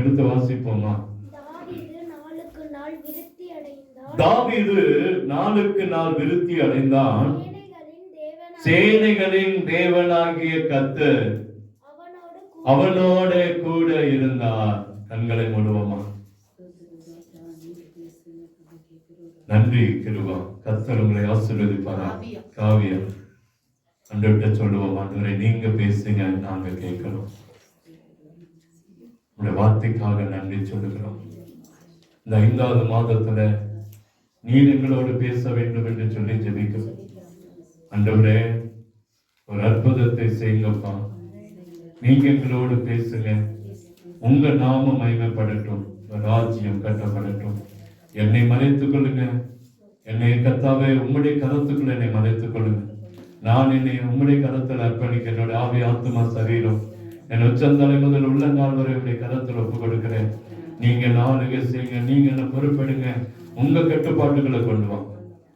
எடுத்து வாசிப்போமா? தாவீது நாளுக்கு நாள் விருத்தி அடைந்தான். சேனைகளின் தேவனாகிய கர்த்தர் அவனோட கூட இருந்தார். கண்களை மூடுவோமா? நன்றி கிருபா. கர்த்தர் உங்களை ஆசீர்வதிப்பாரா. காவியா அன்றைய சொல்லுவோம், ஆண்டவரே நீங்க பேசுங்க, நாங்க கேட்கிறோம். உங்களுடைய வார்த்தைக்காக நன்றி சொல்லுகிறோம். இந்த 5வது மாதத்துல நீர் எங்களோடு பேச வேண்டும் என்று சொல்லி ஜெபிக்கிறோம். ஆண்டவரே ஒரு அற்புதத்தை செய்யுங்கப்பா. நீங்க எங்களோடு பேசுங்க. உங்க நாமம் மகிமைப்படட்டும், ராஜ்யம் கட்டப்படட்டும். என்னை மறைத்துக் கொள்ளுங்க. என்னை கர்த்தாவே உம்முடைய கரத்துக்குள்ள என்னை மறைத்துக் கொள்ளுங்க. நான் என்னை உம்முடைய கரத்தில் அர்ப்பணிக்க என்னுடைய ஆவி, ஆத்மா, சரீரம், என் உச்சந்தலை முதல் உள்ளங்கால் வரை உடைய கரத்தில் ஒப்பு கொடுக்கிறேன். நீங்க நாளுக செய்யுங்க. நீங்க என்ன பொறுப்பெடுங்க. உங்க கட்டுப்பாட்டுகளை கொண்டு வாங்க.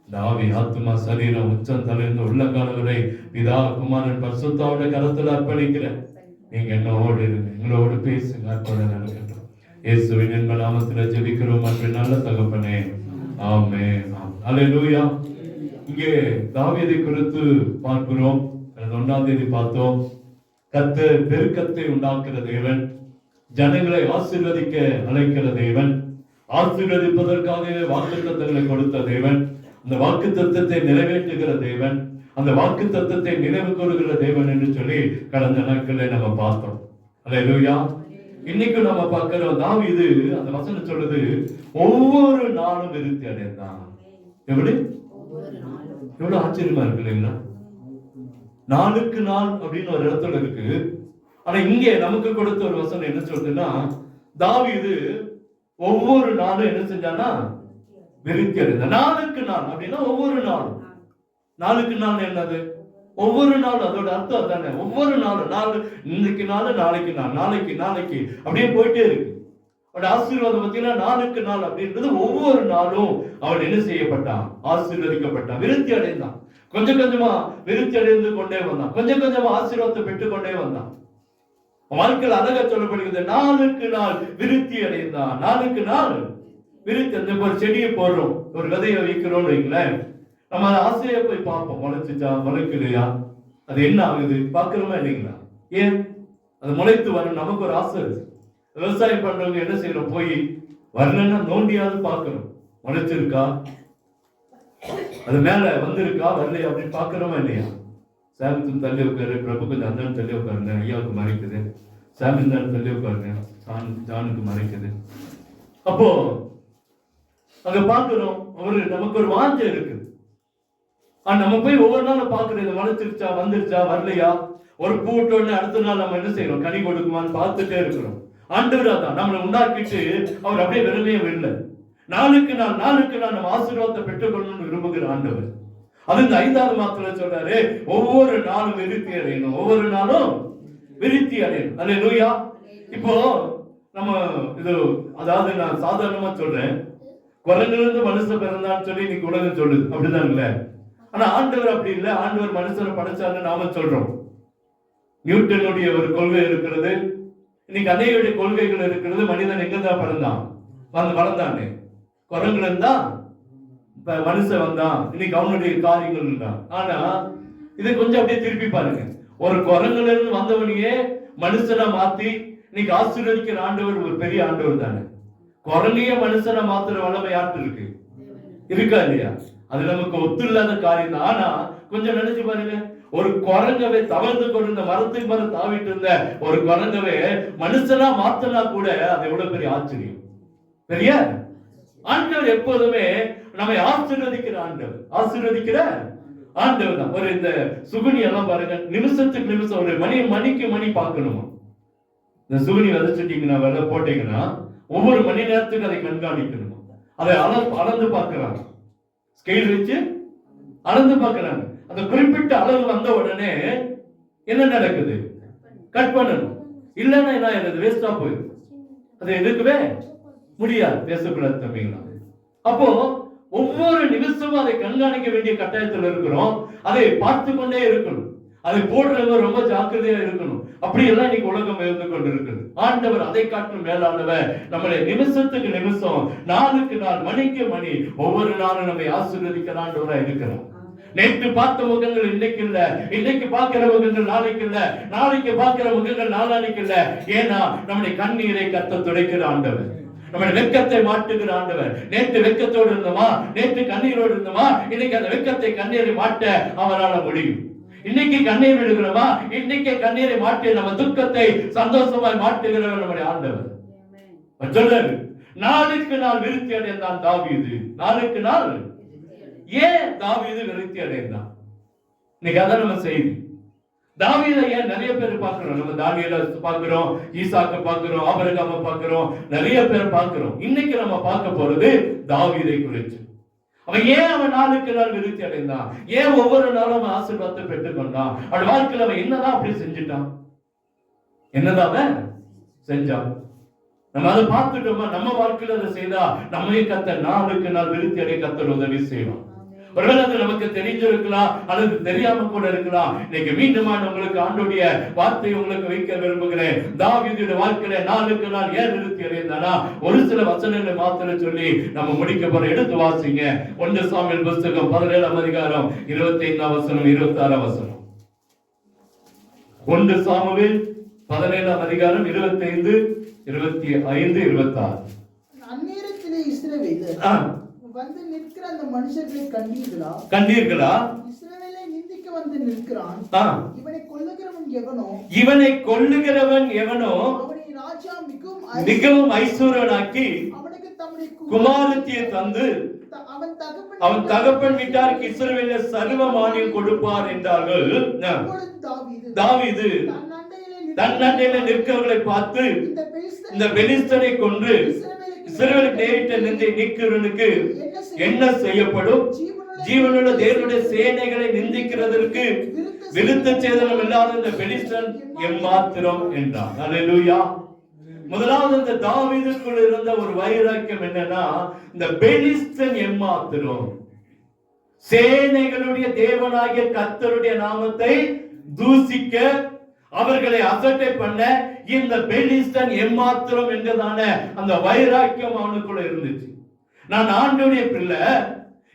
இந்த ஆவி, ஆத்மா, சரீரம், உச்சந்தலை உள்ளங்கால் வரை பிதா, குமாரன், பரிசுத்தாவோட கரத்தில் அர்ப்பணிக்கிறேன். நீங்க என்னோடு இருங்க, எங்களோடு பேசுங்க. அற்புதம் நடக்கட்டும். இயேசுவின் இன்ப நாமத்தில் ஜெபிக்கிறோம் அன்று நல்ல தகப்பனே, ஆமென். அல்லேலூயா. இங்கே தாவீதை குறித்து பார்க்கிறோம். 1ஆம் தேதி பார்த்தோம். கர்த்தர் பெருக்கத்தை உண்டாக்குற தேவன், ஜனங்களை ஆசீர்வதிக்க அழைக்கிற தேவன், ஆசீர்வதிப்பதற்காக வாக்குத்தத்தங்களை கொடுத்த தேவன், அந்த வாக்குத்தத்தத்தை நிறைவேற்றுகிற தேவன், அந்த வாக்குத்தத்தத்தை நினைவு கூறுகிற தேவன் என்று சொல்லி கடந்த நாட்களில் நம்ம பார்த்தோம். அல்லேலூயா. இன்னைக்கு நம்ம பார்க்கிறோம், தாவீது அந்த வசனம் சொல்லுது, ஒவ்வொரு நாளும் விருத்தி அடைந்தான். எப்படி? எவ்வளவு ஆச்சரியமா இருக்கு இல்லைங்களா? நாளுக்கு நாள் அப்படின்னு ஒரு இடத்துல இருக்கு. ஆனா இங்கே நமக்கு கொடுத்த ஒரு வசனம் என்ன சொல்றதுன்னா, தாவீது ஒவ்வொரு நாளும் என்ன செஞ்சானா விருத்தி அடைந்தான். நாளுக்கு நாள் அப்படின்னா ஒவ்வொரு நாளும். நாளுக்கு நாள் என்னது? ஒவ்வொரு நாளும். அதோட அர்த்தம் அதானே. ஒவ்வொரு நாளும், நாள், இன்னைக்கு நாள், நாளைக்கு நாள், நாளைக்கு நாளைக்கு அப்படியே போயிட்டே இருக்கு. அவருடைய ஆசீர்வாதம் பார்த்தீங்கன்னா நாளுக்கு நாள் அப்படின்றது ஒவ்வொரு நாளும் அவன் என்ன செய்யப்பட்டான்? ஆசீர்வதிக்கப்பட்டான், விருத்தி அடைந்தான். கொஞ்சம் கொஞ்சமா விருத்தி அடைந்து கொண்டே வந்தான். கொஞ்சம் கொஞ்சமா ஆசீர்வாதத்தை பெற்றுக் கொண்டே வந்தான். வாழ்க்கையில் அழகா சொல்லப்படுகிறது, நாளுக்கு நாள் விருத்தி அடைந்தான். நாளுக்கு நாள் விருத்தி. அந்த ஒரு செடியை போடுறோம், ஒரு விதையை வைக்கிறோம்னு வைங்களேன். நம்ம ஆசையை போய் பார்ப்போம், முளைச்சுச்சா முளைக்கலையா, அது என்ன ஆகுது பார்க்கிறோமா இல்லைங்களா? ஏன் அது முளைத்து வரும்? நமக்கு ஒரு ஆசை இருக்கு. விவசாயம் பண்றவங்க என்ன செய்யறோம்? போய் வரலன்னா நோண்டியாவது பார்க்கணும், முளைச்சிருக்கா, அது மேல வந்திருக்கா, வரலையா அப்படின்னு பார்க்கிறோமா இல்லையா? சாமிக்கு தள்ளி உட்காரு, பிரபு கொஞ்சம் அந்த தள்ளி உட்காருங்க, ஐயாவுக்கு மறைக்குது. சாமி இந்த தள்ளி உட்காருங்க, ஜானுக்கு மறைக்குது. அப்போ அங்க பார்க்கிறோம், நமக்கு ஒரு வாஞ்சை இருக்கு. நம்ம போய் ஒவ்வொரு நாளும் பார்க்கறது, மலைச்சிருச்சா, வந்துருச்சா, வரலையா, ஒரு பூட்டோன்னு அடுத்த நாள் நம்ம என்ன செய்யறோம்? கனி கொடுக்குமான்னு பார்த்துட்டே இருக்கிறோம். ஆண்டவர் அதான் நம்மளை உண்டாக்கிட்டு அவர் அப்படியே வெறுமையே இல்லை. நாளுக்கு நாள் நம்ம ஆசீர்வாதத்தை பெற்றுக்கொள்ளணும்னு விரும்புகிற ஆண்டவர். அது இந்த 5வது மாதத்துல சொல்றாரு, ஒவ்வொரு நாளும் விருத்தி அடையணும், ஒவ்வொரு நாளும் விருத்தி அடையணும். அல்லேலூயா. இப்போ நம்ம இது, அதாவது நான் சாதாரணமா சொல்றேன், குரங்கிலிருந்து மனுஷன் பிறந்தான்னு சொல்லி இன்னைக்கு உலகம் சொல்லுது, அப்படிதான் இல்ல? ஆனா ஆண்டவர் அப்படி இல்லை. ஆண்டவர் மனுஷனை படைச்சாருன்னு நாம சொல்றோம். நியூட்டனுடைய ஒரு கொள்கை இருக்கிறது, இன்னைக்கு அநேகருடைய கொள்கைகள் இருக்கிறது. மனிதன் எங்கதான் பிறந்தான்? வளர்ந்தானே, குரங்குல இருந்தா மனுஷன் வந்தான், இன்னைக்கு அவனுடைய காரியங்கள் தான். ஆனா இதை கொஞ்சம் அப்படியே திருப்பி பாருங்க. ஒரு குரங்குல இருந்து வந்தவனையே மனுஷனா மாத்தி இன்னைக்கு ஆசீர்வதிக்கிற ஆண்டவர் ஒரு பெரிய ஆண்டவர் தானே. குரங்கையே மனுஷனா மாத்துற வல்லமை யாருக்கு இருக்கு? இருக்கா இல்லையா? அது நமக்கு ஒத்து இல்லாத காரியம் தான். ஆனா கொஞ்சம் நினைச்சு பாருங்க, ஒரு குரங்கவே தவழ்ந்து கொண்டு இந்த மரத்துக்கு மரம் தாவிட்டு இருந்த ஒரு குரங்கவே மனுஷனா மாத்தினா கூட அது எவ்வளவு பெரிய ஆச்சரியம். பெரிய ஆண்டவர் எப்போதுமே நம்மை ஆசீர்வதிக்கிற ஆண்டவர், ஆசீர்வதிக்கிற ஆண்டவர் தான். ஒரு இந்த சுகுனி எல்லாம் பாருங்க, நிமிஷத்துக்கு நிமிஷம் ஒரு மணிக்கு மணி பார்க்கணுமா? இந்த சுகுனி விதைச்சிட்டீங்கன்னா, விதை போட்டீங்கன்னா ஒவ்வொரு மணி நேரத்துக்கு அதை கண்காணிக்கணுமா? அதை அளந்து பார்க்கிறாங்க, ஸ்கேல் வச்சு அளந்து பார்க்கிறாங்க. அந்த குறிப்பிட்ட அளவு வந்த உடனே என்ன நடக்குது? கட் பண்ணணும். இல்லைன்னா என்ன ஆயிடுது? வேஸ்டா போயிடும். அதை எதுக்கவே முடியாது. பேசக்கூடாது தம்பிங்களா. அப்போ ஒவ்வொரு நிமிஷமும் அதை கண்காணிக்க வேண்டிய கட்டாயத்தில் இருக்கிறோம். அதை பார்த்து கொண்டே இருக்கணும். அதை போடுறவங்க ரொம்ப ஜாக்கிரதையா இருக்கணும். அப்படி எல்லாம் இன்னைக்கு உலகம் இருந்து கொண்டு இருக்குது. ஆண்டவர் அதை காட்டும் மேலானவர். நம்மளை நிமிஷத்துக்கு நிமிஷம், நாளுக்கு நாள், மணிக்கு மணி, ஒவ்வொரு நாளும் நம்மை ஆசீர்வதிக்கிறாண்டவரா இருக்கிறார். நேற்று பார்த்த முகங்கள் இன்னைக்கு இல்ல, இன்னைக்கு பார்க்கிற முகங்கள் நாளைக்கு இல்ல, நாளைக்கு பார்க்கிற முகங்கள் நாளானைக்கு இல்ல. ஏன்னா நம்முடைய கண்ணீரை கத்த துடைக்கிற ஆண்டவர், நம்முடைய வெட்கத்தை மாட்டுகிற ஆண்டவர். நேற்று வெட்கத்தோடு இருந்தோமா, நேற்று கண்ணீரோடு இருந்தோமா, இன்னைக்கு அந்த வெட்கத்தை கண்ணீரை மாட்ட அவரால் முடியும். இன்னைக்கு கண்ணீர் விடுகிறோமா, இன்னைக்கு கண்ணீரை மாற்றி நம்ம துக்கத்தை சந்தோஷமாய் மாற்றுகிறவர் நம்முடைய ஆண்டவர். சொல்றாரு, நாளுக்கு நாள் விருத்தி அடைந்தான் தாவீது. நாளுக்கு நாள் ஏன் தாவீது விருத்தி அடைந்தான்? இன்னைக்கு அதான் நம்ம செய்தி. தாவீதை ஏன் நிறைய பேர் பார்க்கிறோம், நம்ம தானியேலை பார்க்கிறோம், ஈசாக்க பார்க்கிறோம், ஆபிரகாமை பார்க்கிறோம், நிறைய பேர் பார்க்கிறோம். இன்னைக்கு நம்ம பார்க்க போறது தாவீதை குறித்து. அவன் ஏன் அவன் நாளுக்கு நாள் விருத்தி அடைந்தான்? ஏன் ஒவ்வொரு நாளும் அவன் ஆசீர்வாதத்தை பெற்றுக் கொண்டான்? அவன் வாழ்க்கையில் அவன் என்னதான் அப்படி செஞ்சுட்டான்? என்னதான் அவன் செஞ்சான்? நம்ம அதை பார்த்துட்டோமா? நம்ம வாழ்க்கையில் அதை செய்தா நம்மையும் கத்த நாளுக்கு நாள் விருத்தி அடைய கத்தர் உதவி செய்வான். ஒருவேளை அது நமக்கு தெரிஞ்சிருக்கலாம், அல்லது தெரியாம கூட இருக்கலாம். இன்னைக்கு மீண்டும் உங்களுக்கு ஆண்டோடைய வார்த்தை உங்களுக்கு வைக்க விரும்புகிறேன். தாவீதுடைய வாழ்க்கையில நாளுக்கு நாள் ஏன் விருத்தி அடைந்தானா? ஒரு சில வசனங்களை மாத்திரம் சொல்லி நம்ம முடிக்க போற. எடுத்து வாசிங்க. 1 சாமுவேல் புத்தகம் 17ஆம் அதிகாரம் 25ஆம் வசனம் 26ஆம் வசனம். 1 சாமுவேல் 17ஆம் அதிகாரம் 25, 25, 26. அந்நேரத்திலே இஸ்ரவேலர் வந்து நிற்கிற அந்த மனுஷர்களை கண்டீர்களா? கண்டீர்களா? இஸ்ரவேலை நிந்திக்க வந்து நிற்கிறான். இவனை கொல்லுகிறவன் எவனோ, இவனை கொல்லுகிறவன் எவனோ அவனை ராஜா மிகவும் ஐஸ்வர்யனாக்கி அவனுக்கு தம்முடைய குமாரத்தியை தந்து அவன் தகப்பன் வீட்டாருக்கு இஸ்ரவேலில் சர்வ மானியம் கொடுப்பார் என்றார்கள். தாவீது தன் அண்டையிலே நிற்கிறவர்களை பார்த்து, இந்த பெலிஸ்தனை கொன்று இஸ்ரவேலுக்கு நேரிட்ட நிந்தை நீக்கிறவனுக்கு என்ன செய்யப்படும்? ஜீவனுள்ள தேவனுடைய சேனைகளை நிந்திக்கிறதற்கு விருத்த சேதனம் இல்லாத இந்த பெலிஸ்தன் எம்மாத்திரம் என்றான். அல்லேலூயா. முதலாவது இந்த தாவீதுக்குள் இருந்த ஒரு வைராக்கியம் என்னன்னா, இந்த பெலிஸ்தன் எம்மாத்திரம். சேனைகளுடைய தேவனாகிய கர்த்தருடைய நாமத்தை தூசிக்க, அவர்களை அசட்டை பண்ண இந்த பெலிஸ்தன் எம்மாத்திரம் என்றதான அந்த வைராக்கியம் அவனுக்குள்ள இருந்துச்சு. நான் ஆண்டவருடைய பிள்ளை,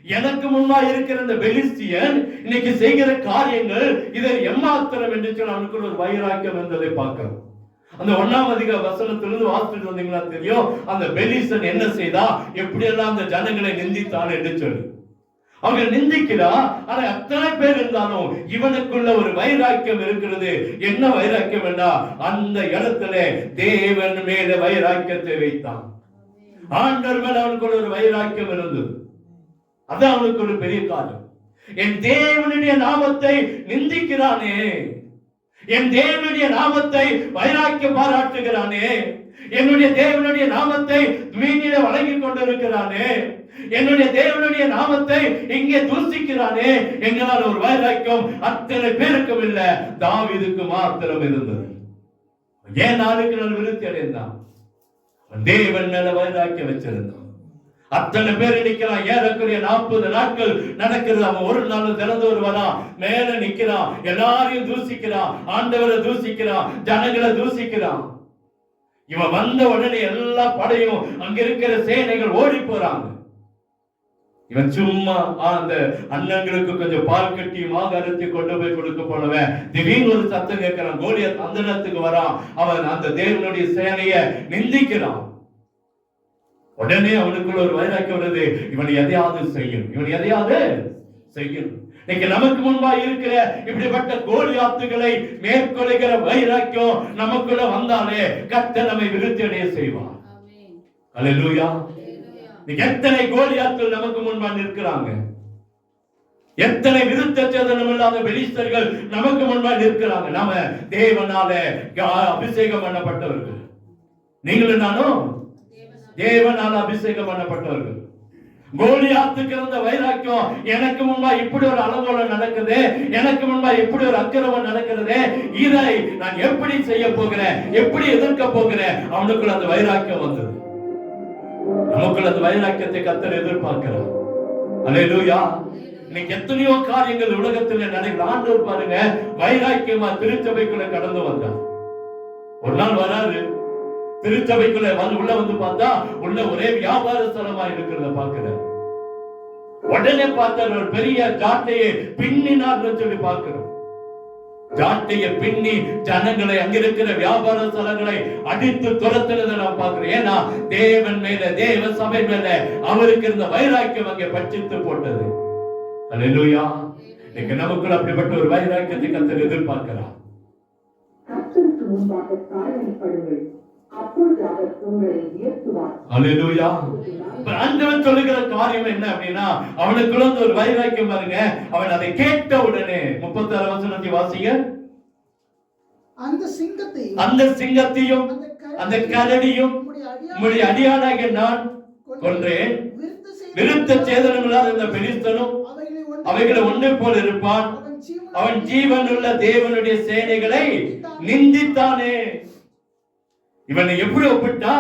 எனக்கு முன்பா இருக்கிற இந்த பெலிஸ்தியன் இன்னைக்கு செய்கிற காரியங்கள் இதை எம்மாத்திரம் என்று சொல்லி அவனுக்குள்ள ஒரு வைராக்கியம் என்பதை பார்க்கிறோம். அந்த 1ஆம் அதிகார வசனத்திலிருந்து வாசிட்டு வந்தீங்களா தெரியும், அந்த பெலிஸ்தன் என்ன செய்தா, எப்படியெல்லாம் அந்த ஜனங்களை நிந்தித்தான் என்று சொல்லி. அவங்க நிந்திக்கிறா. ஆனா அத்தனை பேர் இருந்தாலும் இவனுக்குள்ள ஒரு வைராக்கியம் இருக்கிறது. என்ன வைராக்கியம் என்றா, அந்த இடத்துல தேவன் மேல வைராக்கியத்தை வைத்தான். ஆண்டவர் மேல அவனுக்குள்ள ஒரு வைராக்கியம் இருந்தது. அதான் அவனுக்கு ஒரு பெரிய காரணம். என் தேவனுடைய நாமத்தை நிந்திக்கிறானே, என் தேவனுடைய நாமத்தை வைராக்கியம் பாராட்டுகிறானே, என்னுடைய தேவனுடைய நாமத்தை வீணில வழங்கி கொண்டிருக்கிறானே, என்னுடைய தேவனுடைய நாமத்தை இங்கே தூசிக்கிறானே, எங்களால் ஒரு வைராக்கியம் அத்தனை பேருக்கும் இல்ல, தாவீதுக்கு மாத்திரம் இருந்தது. ஏன் நாளுக்கு நாள் விருத்தி அடைந்தான்? தேவன் மேல வைராக்கியம் வச்சிருந்தான். அத்தனை பேர் நிக்கிறான். ஏறக்குறைய 40 நாட்கள் நடக்கிறது. அவன் ஒரு நாள் திறந்து வருவான், மேல நிக்கிறான், எல்லாரையும் தூசிக்கிறான், ஆண்டவரை தூசிக்கிறான், ஜனங்களை தூசிக்கிறான். இவன் வந்த உடனே எல்லா படையும் அங்க இருக்கிற சேனைகள் ஓடி போறாங்க. இவன் சும்மா அந்த அண்ணங்களுக்கு கொஞ்சம் பால் கட்டி மாகாரத்தை கொண்டு போய் கொடுக்க போனவன் திடீர்னு ஒரு சத்தம் கேட்கிறான். கோலியாத் அந்த இடத்துக்கு வரான். அவன் அந்த தேவனுடைய சேனையை நிந்திக்கிறான். உடனே அவனுக்குள்ள ஒரு வைராக்கியம் வருது, இவன் எதையாவது செய்யும், இவன் எதையாவது செய்யும். இன்னைக்கு நமக்கு முன்பா இருக்கிற இப்படிப்பட்ட கோலியாத்துகளை மேற்கொள்கிற வைராக்கியம் நமக்குள்ள வந்தாலே கர்த்தர் நம்மை விருத்தி அடைய செய்வார். அல்லேலூயா. எத்தனை கோலியாத்துகள் நமக்கு முன்பா நிற்கிறாங்க, எத்தனை விருத்த சேதனம் இல்லாத பெலிஸ்தர்கள் நமக்கு முன்பா நிற்கிறாங்க. நாம தேவனால அபிஷேகம் பண்ணப்பட்டவர்கள். நீங்களும் நானும் தேவனால அபிஷேகம் பண்ணப்பட்டவர்கள். கோலியாத்துக்கு இருந்த வைராக்கியம், எனக்கு முன்பா இப்படி ஒரு அலங்கோலம் நடக்குது, எனக்கு முன்பா இப்படி ஒரு அக்கிரமம் நடக்கிறது, இதை நான் எப்படி செய்ய போகிறேன், எப்படி எதிர்க்க போகிறேன். அவனுக்குள்ள அந்த வைராக்கியம் வந்தது. நமக்குள்ள அந்த வைராக்கியத்தை கர்த்தர் எதிர்பார்க்கிறார். அல்லேலூயா. இன்னைக்கு எத்தனையோ காரியங்கள் உலகத்துல நடக்குது. ஆண்டவர் பாருங்க வைராக்கியமா திருச்சபைக்குள்ள கடந்து வந்தார். ஒரு நாள் வராரு, திருச்சபைக்குள்ள உள்ள வந்து பார்த்தா உள்ள ஒரே வியாபார ஸ்தலமா இருக்கிறத பாக்குறாரு. உடனே பார்த்தார் ஒரு பெரிய ஜாட்டையை பின்னினார்னு சொல்லி பார்க்கிறோம். ஜாட்டையை பின்னி ஜனங்களை, அங்க இருக்கிற வியாபார ஸ்தலங்களை அடித்து துரத்துறதை நாம் பார்க்கிறோம். ஏன்னா தேவன் மேல, தேவ சபை மேல அவருக்கு இருந்த வைராக்கியம் அங்கே பட்சித்து போட்டது. அல்லேலூயா. இன்னைக்கு நமக்குள்ள அப்படிப்பட்ட ஒரு வைராக்கியத்தை கர்த்தர் எதிர்பார்க்கிறார். கர்த்தருக்கு முன்பாக தாழ்மைப்படுங்கள், அப்பொழுது அவர் உங்களை உயர்த்துவார். அல்லேலூயா. ஆண்டவன் சொல்லுகிற காரியம் என்ன அப்படின்னா, அவனுக்குள்ள ஒரு வைராக்கியம் பாருங்க. அவன் அதை கேட்ட உடனே 36 வசனத்தை வாசிங்க. அந்த சிங்கத்தையும் அந்த கரடியும் உம்முடைய அடியானாகிய நான் கொன்றேன். விருத்த சேதனமில்லாத இந்த பெலிஸ்தனும் அவைகளை ஒன்றை போல் இருப்பான். அவன் ஜீவனுள்ள தேவனுடைய சேனைகளை நிந்தித்தானே. இவனை எப்படி ஒப்பிட்டா?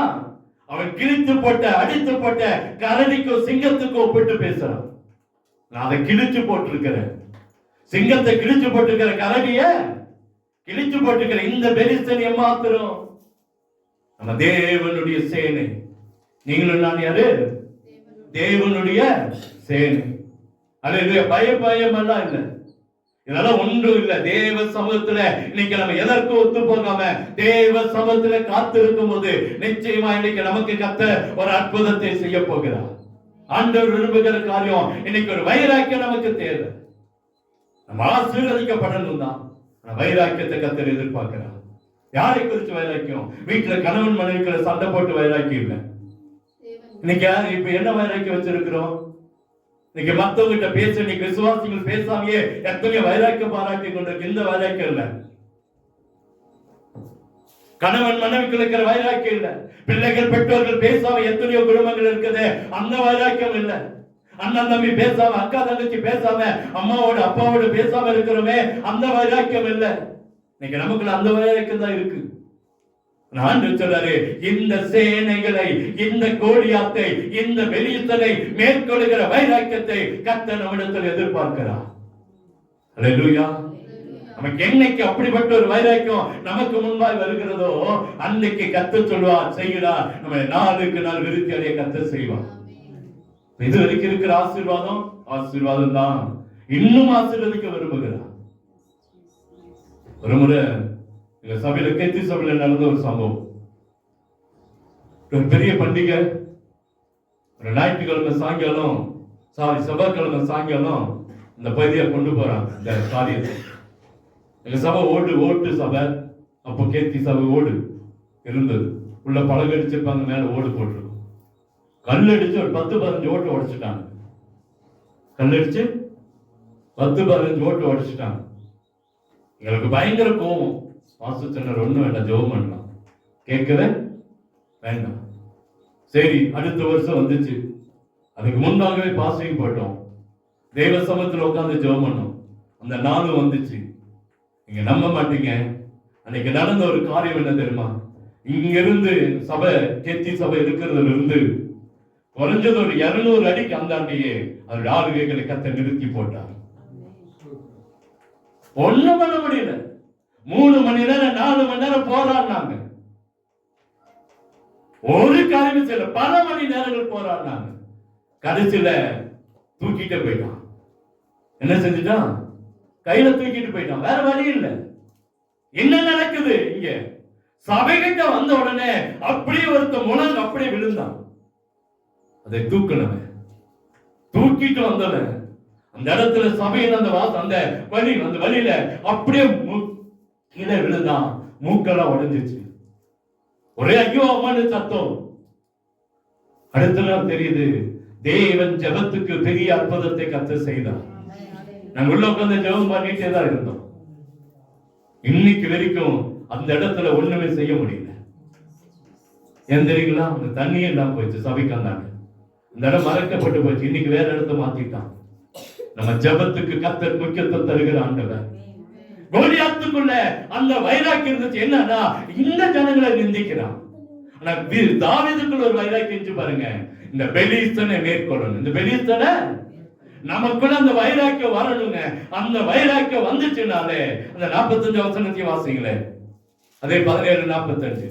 அவன் கிழித்து போட்ட, அடித்து போட்ட கரடிக்கோ சிங்கத்துக்கோ ஒப்பிட்டு பேசுறான். நான் அதை கிழிச்சு போட்டிருக்கிறேன். சிங்கத்தை கிழிச்சு போட்டிருக்கிற, கரடிய கிழிச்சு போட்டிருக்கிற இந்த பெலிஸ்தன் ஏமாத்திரம் நம்ம தேவனுடைய சேனை. நீங்களும் நான் யாரு? தேவனுடைய சேனை. அல்லேலூயா. பயம் எல்லாம் இல்லை, இதெல்லாம் ஒன்றும் இல்ல. தேவ சமூகத்துல இன்னைக்கு நம்ம எதற்கும் ஒத்து போகாம தேவ சமூகத்துல காத்திருக்கும் போது நிச்சயமா இன்னைக்கு நமக்கு கர்த்தர் ஒரு அற்புதத்தை செய்ய போகிறார். ஆண்டவர் விரும்புகிற காரியம் இன்னைக்கு ஒரு வைராக்கியம் நமக்கு தேவை. நம்ம ஆசீர்வதிக்கப்படணும் தான். வைராக்கியத்தை கர்த்தர் எதிர்பார்க்கிறார். யாரை குறித்து வைராக்கியம்? வீட்டுல கணவன் மனைவிக்குள்ள சண்டை போட்டு வைராக்கியம் இல்லை. இன்னைக்கு இப்ப என்ன வைராக்கியம் வச்சிருக்கிறோம்? இன்னைக்கு மத்தவங்கிட்ட பேச, இன்னைக்கு விசுவாசிகள் பேசாமையே எத்தனையோ வைராக்கியம் பாராட்டி கொண்டிருக்கு. இந்த வைராக்கியம் இல்ல. கணவன் மனைவிக்கு இருக்கிற வைராக்கியம் இல்ல. பிள்ளைகள் பெற்றோர்கள் பேசாம எத்தனையோ குடும்பங்கள் இருக்குது, அந்த வைராக்கியம் இல்ல. அண்ணன் தம்பி பேசாம, அக்கா தங்கச்சி பேசாம, அம்மாவோட அப்பாவோட பேசாம இருக்கிறோமே, அந்த வைராக்கியம் இல்ல. இன்னைக்கு நமக்குள்ள அந்த வைராக்கியம் தான் இருக்கு. ஆண்டவர் சொல்றாரு, இந்த சேனைகளை, இந்த கோலியாத்தை, இந்த பெலிஸ்தனை மேற்கொள்ளுகிற வைராக்கியத்தை கர்த்தர் நம்மிடத்தில் எதிர்பார்க்கிறார். அல்லேலூயா. நமக்கு என்னைக்கு அப்படிப்பட்ட ஒரு வைராக்கியம் நமக்கு முன்பாய் வருகிறதோ அன்னைக்கு கர்த்தர் சொல்வார், செய்கிறார். நம்ம நாளுக்கு நாள் விருத்தி அடைய கர்த்தர் செய்வார். இது வரைக்கும் இருக்கிற ஆசீர்வாதம் தான் இன்னும் ஆசீர்வதிக்க விரும்புகிறார். ஒரு முறை எங்க சபையில, கேத்தி சபையில நடந்த ஒரு சம்பவம். ஒரு பெரிய பண்டிகை, ஒரு ஞாயிற்றுக்கிழமை சாயங்காலம், செவ்வாய்க்கிழமை சாயங்காலம் இந்த பகுதியை கொண்டு போறாங்க. இந்த காரியத்தை எங்க சபை ஓட்டு சபை. அப்போ கேத்தி சபை ஓடு இருந்தது. உள்ள பழகடிச்சிருப்பாங்க, மேல ஓடு போட்டிருக்கும். கல்லடிச்சு ஒரு 10-15 ஓட்டு உடைச்சிட்டாங்க. கல்லடிச்சு 10-15 ஓட்டு உடைச்சிட்டாங்க. எங்களுக்கு பயங்கர கோபம். வாசுச்சனர் ஒண்ணும் வேண்டாம், ஜெபம் பண்ணலாம். கேட்கவே வேண்டாம். சரி, அடுத்த வருஷம் வந்துச்சு. அதுக்கு முன்பாகவே பாசிங் போட்டோம். தெய்வ சமூகத்தில் உட்கார்ந்து ஜெபம் பண்ணோம். அந்த நாளும் வந்துச்சு. நீங்க நம்ப மாட்டீங்க, அன்னைக்கு நடந்த ஒரு காரியம் என்ன தெரியுமா? இங்க இருந்து சபை, கேத்தி சபை இருக்கிறதுல இருந்து குறைஞ்சது ஒரு 200 அடிக்கு அந்தாண்டியே அதோட ஆளுகைகளை கர்த்தர் நிறுத்தி போட்டார். ஒண்ணும் பண்ண முடியல. 3 மணி நேரம் 4 மணி நேரம் போராடினாங்க. ஒரு காரியம் செய்யல. பல மணி நேரங்கள் போராடினாங்க. கடைசியில தூக்கிட்டு போயிட்டான். என்ன செஞ்சுட்டான்? கையில தூக்கிட்டு போயிட்டான். வேற வழி இல்ல. என்ன நடக்குது இங்க? சபைகிட்ட வந்த உடனே அப்படியே ஒருத்த முழங்கு அப்படியே விழுந்தான். அதை தூக்கினவன், தூக்கிட்டு வந்தவன் அந்த இடத்துல சபையில் அந்த வழியில அப்படியே கீழே விழுந்தான். மூக்கெல்லாம் உடைஞ்சிச்சு. ஒரே ஐயோ அம்மானு சத்தம். அடுத்த நாள் தெரியுது, தேவன் ஜெபத்துக்கு பெரிய அற்புதத்தை கர்த்தர் செய்தார். நாங்க உள்ள உட்கார்ந்து ஜெபம் பண்ணிட்டே தான் இருந்தோம். இன்னைக்கு வரைக்கும் அந்த இடத்துல ஒண்ணுமே செய்ய முடியல. ஏன் தெரியுங்களா? அந்த தண்ணியே இல்லாம போயிடுச்சு. சபைக்கு வந்தாங்க, அந்த இடம் மறைக்கப்பட்டு போச்சு. இன்னைக்கு வேற இடத்த மாத்திட்டான். நம்ம ஜெபத்துக்கு கர்த்தர் முக்கியத்துவம் தருகிற ஆண்டவர். கோலியாத்துக்குள்ள அந்த வைராக்கியம் இருந்துச்சு. என்னன்னா, இந்த ஜனங்களை நிந்திக்கிறான். ஆனா தாவீதுக்குள்ள ஒரு வைராக்கியம் பாருங்க, இந்த பெலிஸ்தனை மேற்கொள்ளணும். இந்த பெலிஸ்தனை நமக்குள்ள அந்த வைராக்கியம் வரணுங்க. அந்த வைராக்கியம் வந்துச்சுனாலே அந்த 45 வசனத்தை வாசிங்களே. அதே 17:45.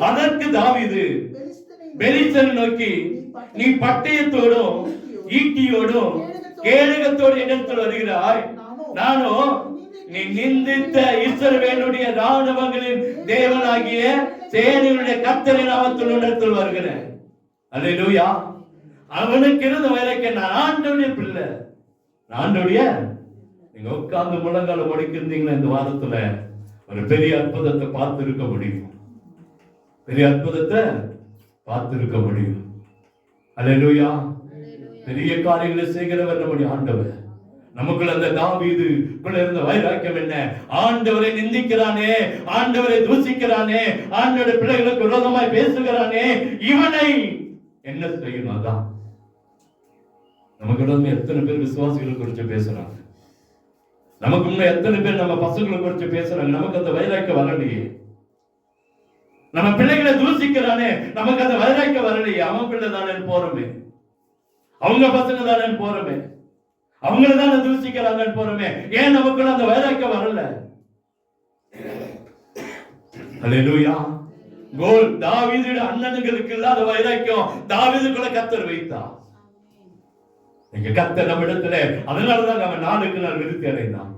அதற்கு தாவீது பெலிஸ்தரை நோக்கி, நீ பட்டயத்தோடும் ஈட்டியோடும் கேடகத்தோடு என்னிடத்தில் வருகிறாய், நானோ நீ நிந்தித்த இஸ்ரவேலுடைய ராணுவங்களின் தேவனாகிய சேனைகளுடைய கர்த்தரின் நாமத்தில் உன்னிடத்தில் வருகிறேன். அல்லேலூயா. அவனுக்கு இருந்த வைராக்கியம், நான் ஆண்டவருடைய பிள்ளை, ஆண்டவருடைய. நீங்க உட்கார்ந்து முழங்கால முடிக்கிறீங்களா, இந்த வாரத்துல ஒரு பெரிய அற்புதத்தை பார்த்திருக்க முடியும். பெரிய அற்புதத்தை பார்த்திருக்க முடியும். அல்லேலூயா. பெரிய காரியங்களை செய்கிறவர் நம்முடைய ஆண்டவர். நமக்குள்ள அந்த தாவீதுக்குள்ள இருந்த வைராக்கியம் என்ன? ஆண்டவரை நிந்திக்கிறானே, ஆண்டவரை தூசிக்கிறானே, ஆண்டவருடைய பிள்ளைகளுக்கு விரோதமாய் பேசுகிறானே, இவனை என்ன செய்யணும்? அதான் நமக்கு எத்தனை பேர் விசுவாசிகளை குறித்து பேசுறாங்க, நமக்கு முன்ன எத்தனை பேர் நம்ம பசங்களை குறித்து பேசுறாங்க. நமக்கு அந்த வைராக்கியம் வரலையே. நம்ம பிள்ளைகளை தூசிக்கிறானே, நமக்கு அந்த வைராக்கியம் வரலையே. அவன் பிள்ளை தானே போறோமே, அவங்க பசங்க தானே போறோமே, அவங்கள தானே தூசிக்கிறாங்க போறோமே. ஏன் நமக்குள்ள அந்த வைராக்கியம் வரல? அல்லேலூயா. தாவீதுடைய அண்ணனுங்களுக்கு இல்லாத வைராக்கியம் தாவீதுக்குள்ள கர்த்தர் வைத்தார். நீங்க கர்த்தர் நம்ம இடத்துல, அதனாலதான் அவன் நாளுக்கு நாள் விருத்தி அடைந்தான்.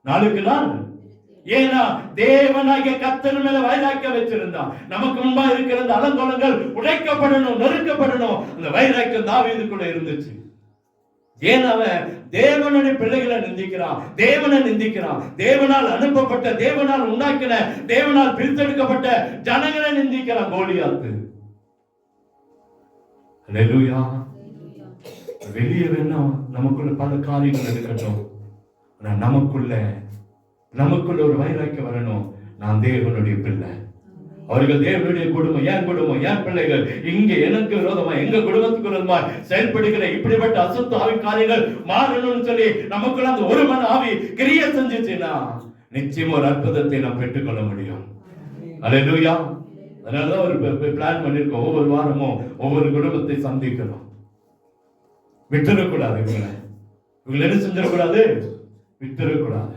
நாளுக்கு நாள். ஏன்னா தேவனாகிய கர்த்தர் மேல வைராக்கியம் வச்சிருந்தான். நமக்கு முன்பா இருக்கிற அந்த அலங்கோலங்கள் உடைக்கப்படணும், நெருக்கப்படணும். அந்த வைராக்கியம் தாவீதுக்குள்ள இருந்துச்சு. ஏன் அவன் தேவனுடைய பிள்ளைகளை நிந்திக்கிறான், தேவனை நிந்திக்கிறான், தேவனால் அனுப்பப்பட்ட, தேவனால் உண்டாக்கின, தேவனால் பிரித்தெடுக்கப்பட்ட ஜனங்களை நிந்திக்கிறான். கோலியாத்து. அல்லேலூயா. வெளியே வேணா நமக்குள்ள பல காரியங்கள் இருக்கட்டும், ஆனா நமக்குள்ள ஒரு வைராக்கியம் வரணும். நான் தேவனுடைய பிள்ளை, அவர்கள் தேவனுடைய குடும்பம், என் குடும்பம், என் பிள்ளைகள். இங்க எனக்கு விரோதமா, எங்க குடும்பத்துக்கு விரோதமா செயல்படுகிற இப்படிப்பட்ட அசுத்த ஆவி காரியங்கள் மாறணும்னு சொல்லி நமக்குள்ள அந்த ஒரு மன ஆவி கிரியை செஞ்சுச்சுன்னா நிச்சயம் ஒரு அற்புதத்தை நாம் பெற்றுக்கொள்ள முடியும். அல்லேலூயா. அதனாலதான் ஒரு பிளான் பண்ணிருக்கோம். ஒவ்வொரு வாரமும் ஒவ்வொரு குடும்பத்தை சந்திக்கணும். விட்டுறக்கூடாது. இவங்களை என்ன செஞ்சிடக்கூடாது? விட்டுறக்கூடாது.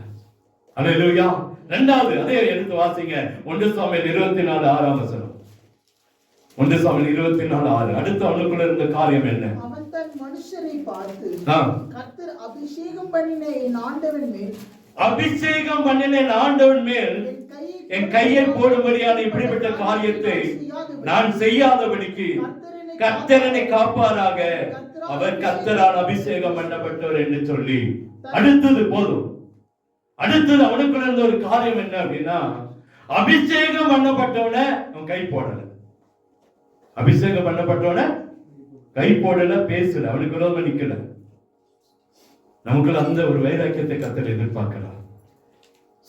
அல்லேலூயா. இரண்டாவது, அதே எடுத்து வாசிங்க. 1 சாமுவேல் 24:6. 1 சாமுவேல் 24:6. அடுத்து அவனுக்குள்ள இருந்த காரியம் என்ன? அவன் தன் மனுஷரை பார்த்து, கர்த்தர் அபிஷேகம் பண்ணின என் ஆண்டவன் மேல் என் கையை போடும்படியான இப்படிப்பட்ட காரியத்தை நான் செய்யாதபடிக்கு கர்த்தரனை காப்பாராக, அவர் கர்த்தரால் அபிஷேகம் பண்ணப்பட்டவர் என்று சொல்லி. அடுத்தது போதும். அடுத்தது அவனுக்குள்ள இருந்த ஒரு காரியம் என்ன அப்படின்னா, அபிஷேகம் பண்ணப்பட்டவன அவன் கை போடல. அபிஷேகம் பண்ணப்பட்டவன கை போடல, பேசல, அவனுக்கு விரோதமா நிக்கல. நமக்குள்ள அந்த ஒரு வைராக்கியத்தை கர்த்தர் எதிர்பார்க்கலாம்.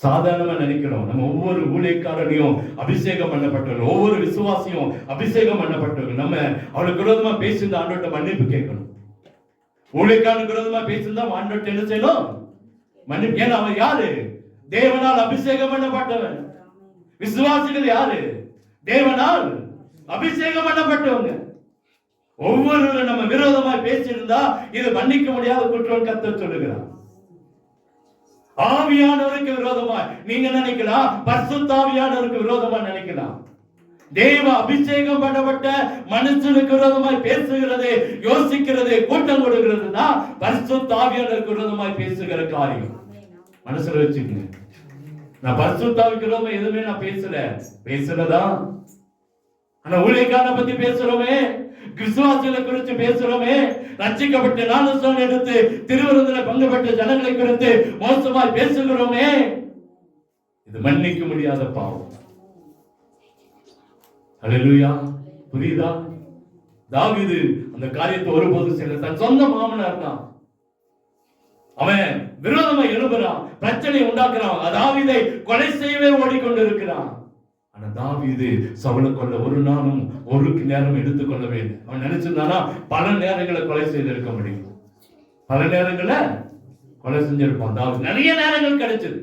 சாதாரணமா நினைக்கிறோம். நம்ம ஒவ்வொரு ஊழியக்காரனையும் அபிஷேகம் பண்ணப்பட்டவர்கள், ஒவ்வொரு விசுவாசியும் அபிஷேகம் பண்ணப்பட்டவர்கள். நம்ம அவளுக்கு விரோதமா பேசியிருந்த ஆண்டோட்ட மன்னிப்பு கேட்கணும். ஊழியக்காரனுக்கு விரோதமா பேசியிருந்தா ஆண்டோட்ட என்ன செய்யணும்? மன்னிப்பு. ஏன்னா அவன் யாரு? தேவனால் அபிஷேகம் பண்ணப்பட்டவன். விசுவாசிகள் யாரு? தேவனால் அபிஷேகம் பண்ணப்பட்டவங்க. ஒவ்வொருவரும் நம்ம விரோதமா பேசியிருந்தா இது மன்னிக்க முடியாத குற்றம் கர்த்தர் சொல்லுகிறார். ஆவியானவருக்கு விரோதமா நீங்க நினைக்கலாம், பரிசுத்த ஆவியானவருக்கு விரோதமா நினைக்கலாம். தேவ அபிஷேகம் பண்ணப்பட்ட மனுஷனுக்கு விரோதமாய் பேசுகிறது, யோசிக்கிறது, கூட்டம் கொடுக்கிறது தான் பரிசுத்த ஆவியானவருக்கு விரோதமாய் பேசுகிற காரியம். மனசுல வச்சுக்கங்க. நான் பரிசுத்த ஆவிக்கு விரோதமா எதுவுமே நான் பேசலதா. ஆனா ஊழியக்காரனை பத்தி பேசுறோமே, விசுவாசிகளை குறித்து பேசுறோமே, ரட்சிக்கப்பட்ட ஞானஸ்நானம் எடுத்து திருவிருந்தில பங்கு பெற்ற ஜனங்களை குறித்து மோசமாய் பேசுகிறோமே, இது மன்னிக்க முடியாத பாவம். அல்லேலூயா. புரியுதா? தாவீது அந்த காரியத்தை ஒருபோது செய்யல. தன் சொந்த மாமனார் தான் அவன் விரோதமா எழுப்புறான், பிரச்சனை உண்டாக்குறான், தாவீதை கொலை செய்யவே ஓடிக்கொண்டிருக்கிறான். ஆனா தாவீது சவுலை கொல்ல ஒரு நாளும் ஒரு நேரம் எடுத்துக்கொள்ளவே இல்லை. அவன் நினைச்சிருந்தானா பல நேரங்களை கொலை செய்திருக்க முடியும். பல நேரங்களை கொலை செஞ்சிருப்பான் தாவீது. நிறைய நேரங்கள் கிடைச்சது,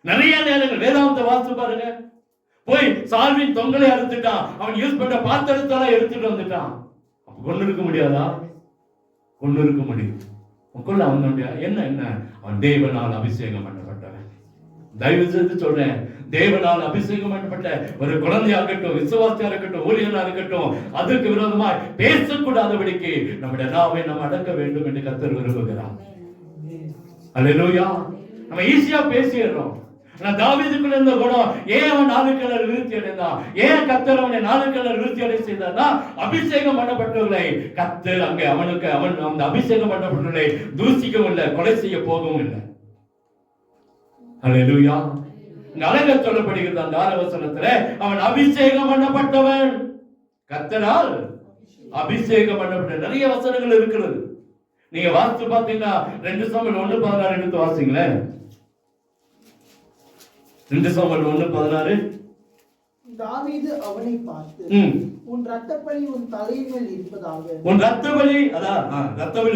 நிறைய நேரங்கள். வேதாந்த வாசித்து பாருங்க. போய் சால்வின் தொங்கலை அறுத்துட்டான், அவன் யூஸ் பண்ண பாத்திரத்தால எடுத்துட்டு வந்துட்டான். கொண்டு இருக்க முடியாதா? கொண்டு இருக்க முடியும். உனக்குள்ள அவனுடைய என்ன அவன் தேவனால் அபிஷேகம் பண்ணப்பட்டவன். தயவு செய்து சொல்றேன், தேவனால் அபிஷேகம் பண்ணப்பட்ட ஒரு குழந்தையாகட்டும், விசுவாசியா இருக்கட்டும், ஊழியனா இருக்கட்டும், அதற்கு விரோதமாய் பேசக்கூடாதபடிக்கு நம்முடைய நாவை நாம் அடக்க வேண்டும் என்று கர்த்தர் விரும்புகிறார். அல்லேலூயா. நம்ம ஈஸியா பேசிடுறோம். தாவீதுக்குள்ள இருந்த குணம், ஏன் அவன் 4 கிணறு விருத்தி அடைந்தான்? ஏன் கர்த்தர் அவனை 4 கிணறு விருத்தி அடை செய்தார்னா, அபிஷேகம் பண்ணப்பட்டவர்களை கர்த்தர் அங்கே அவன் அந்த அபிஷேகம் பண்ணப்பட்டவர்களை தூசிக்கவும் இல்லை, கொலை செய்ய போகவும் இல்லை. அல்லேலூயா. அழகா சொல்லப்படுகிறது அந்த 6 வசனத்துல, அவன் அபிஷேகம் பண்ணப்பட்டவன், கர்த்தரால் அபிஷேகம் பண்ணப்பட்ட. நிறைய வசனங்கள் இருக்கிறது. நீங்க வாசித்து பார்த்தீங்கன்னா 2 சாமுவேல் 1:16 எடுத்து வாசிங்களேன். 2 சாமுவேல் 1:16. தாவீது அவனை பார்த்து, உன் இரத்தப்பழி உன் தலையின் மேல் இருப்பதாக, உன் இரத்தப்பழி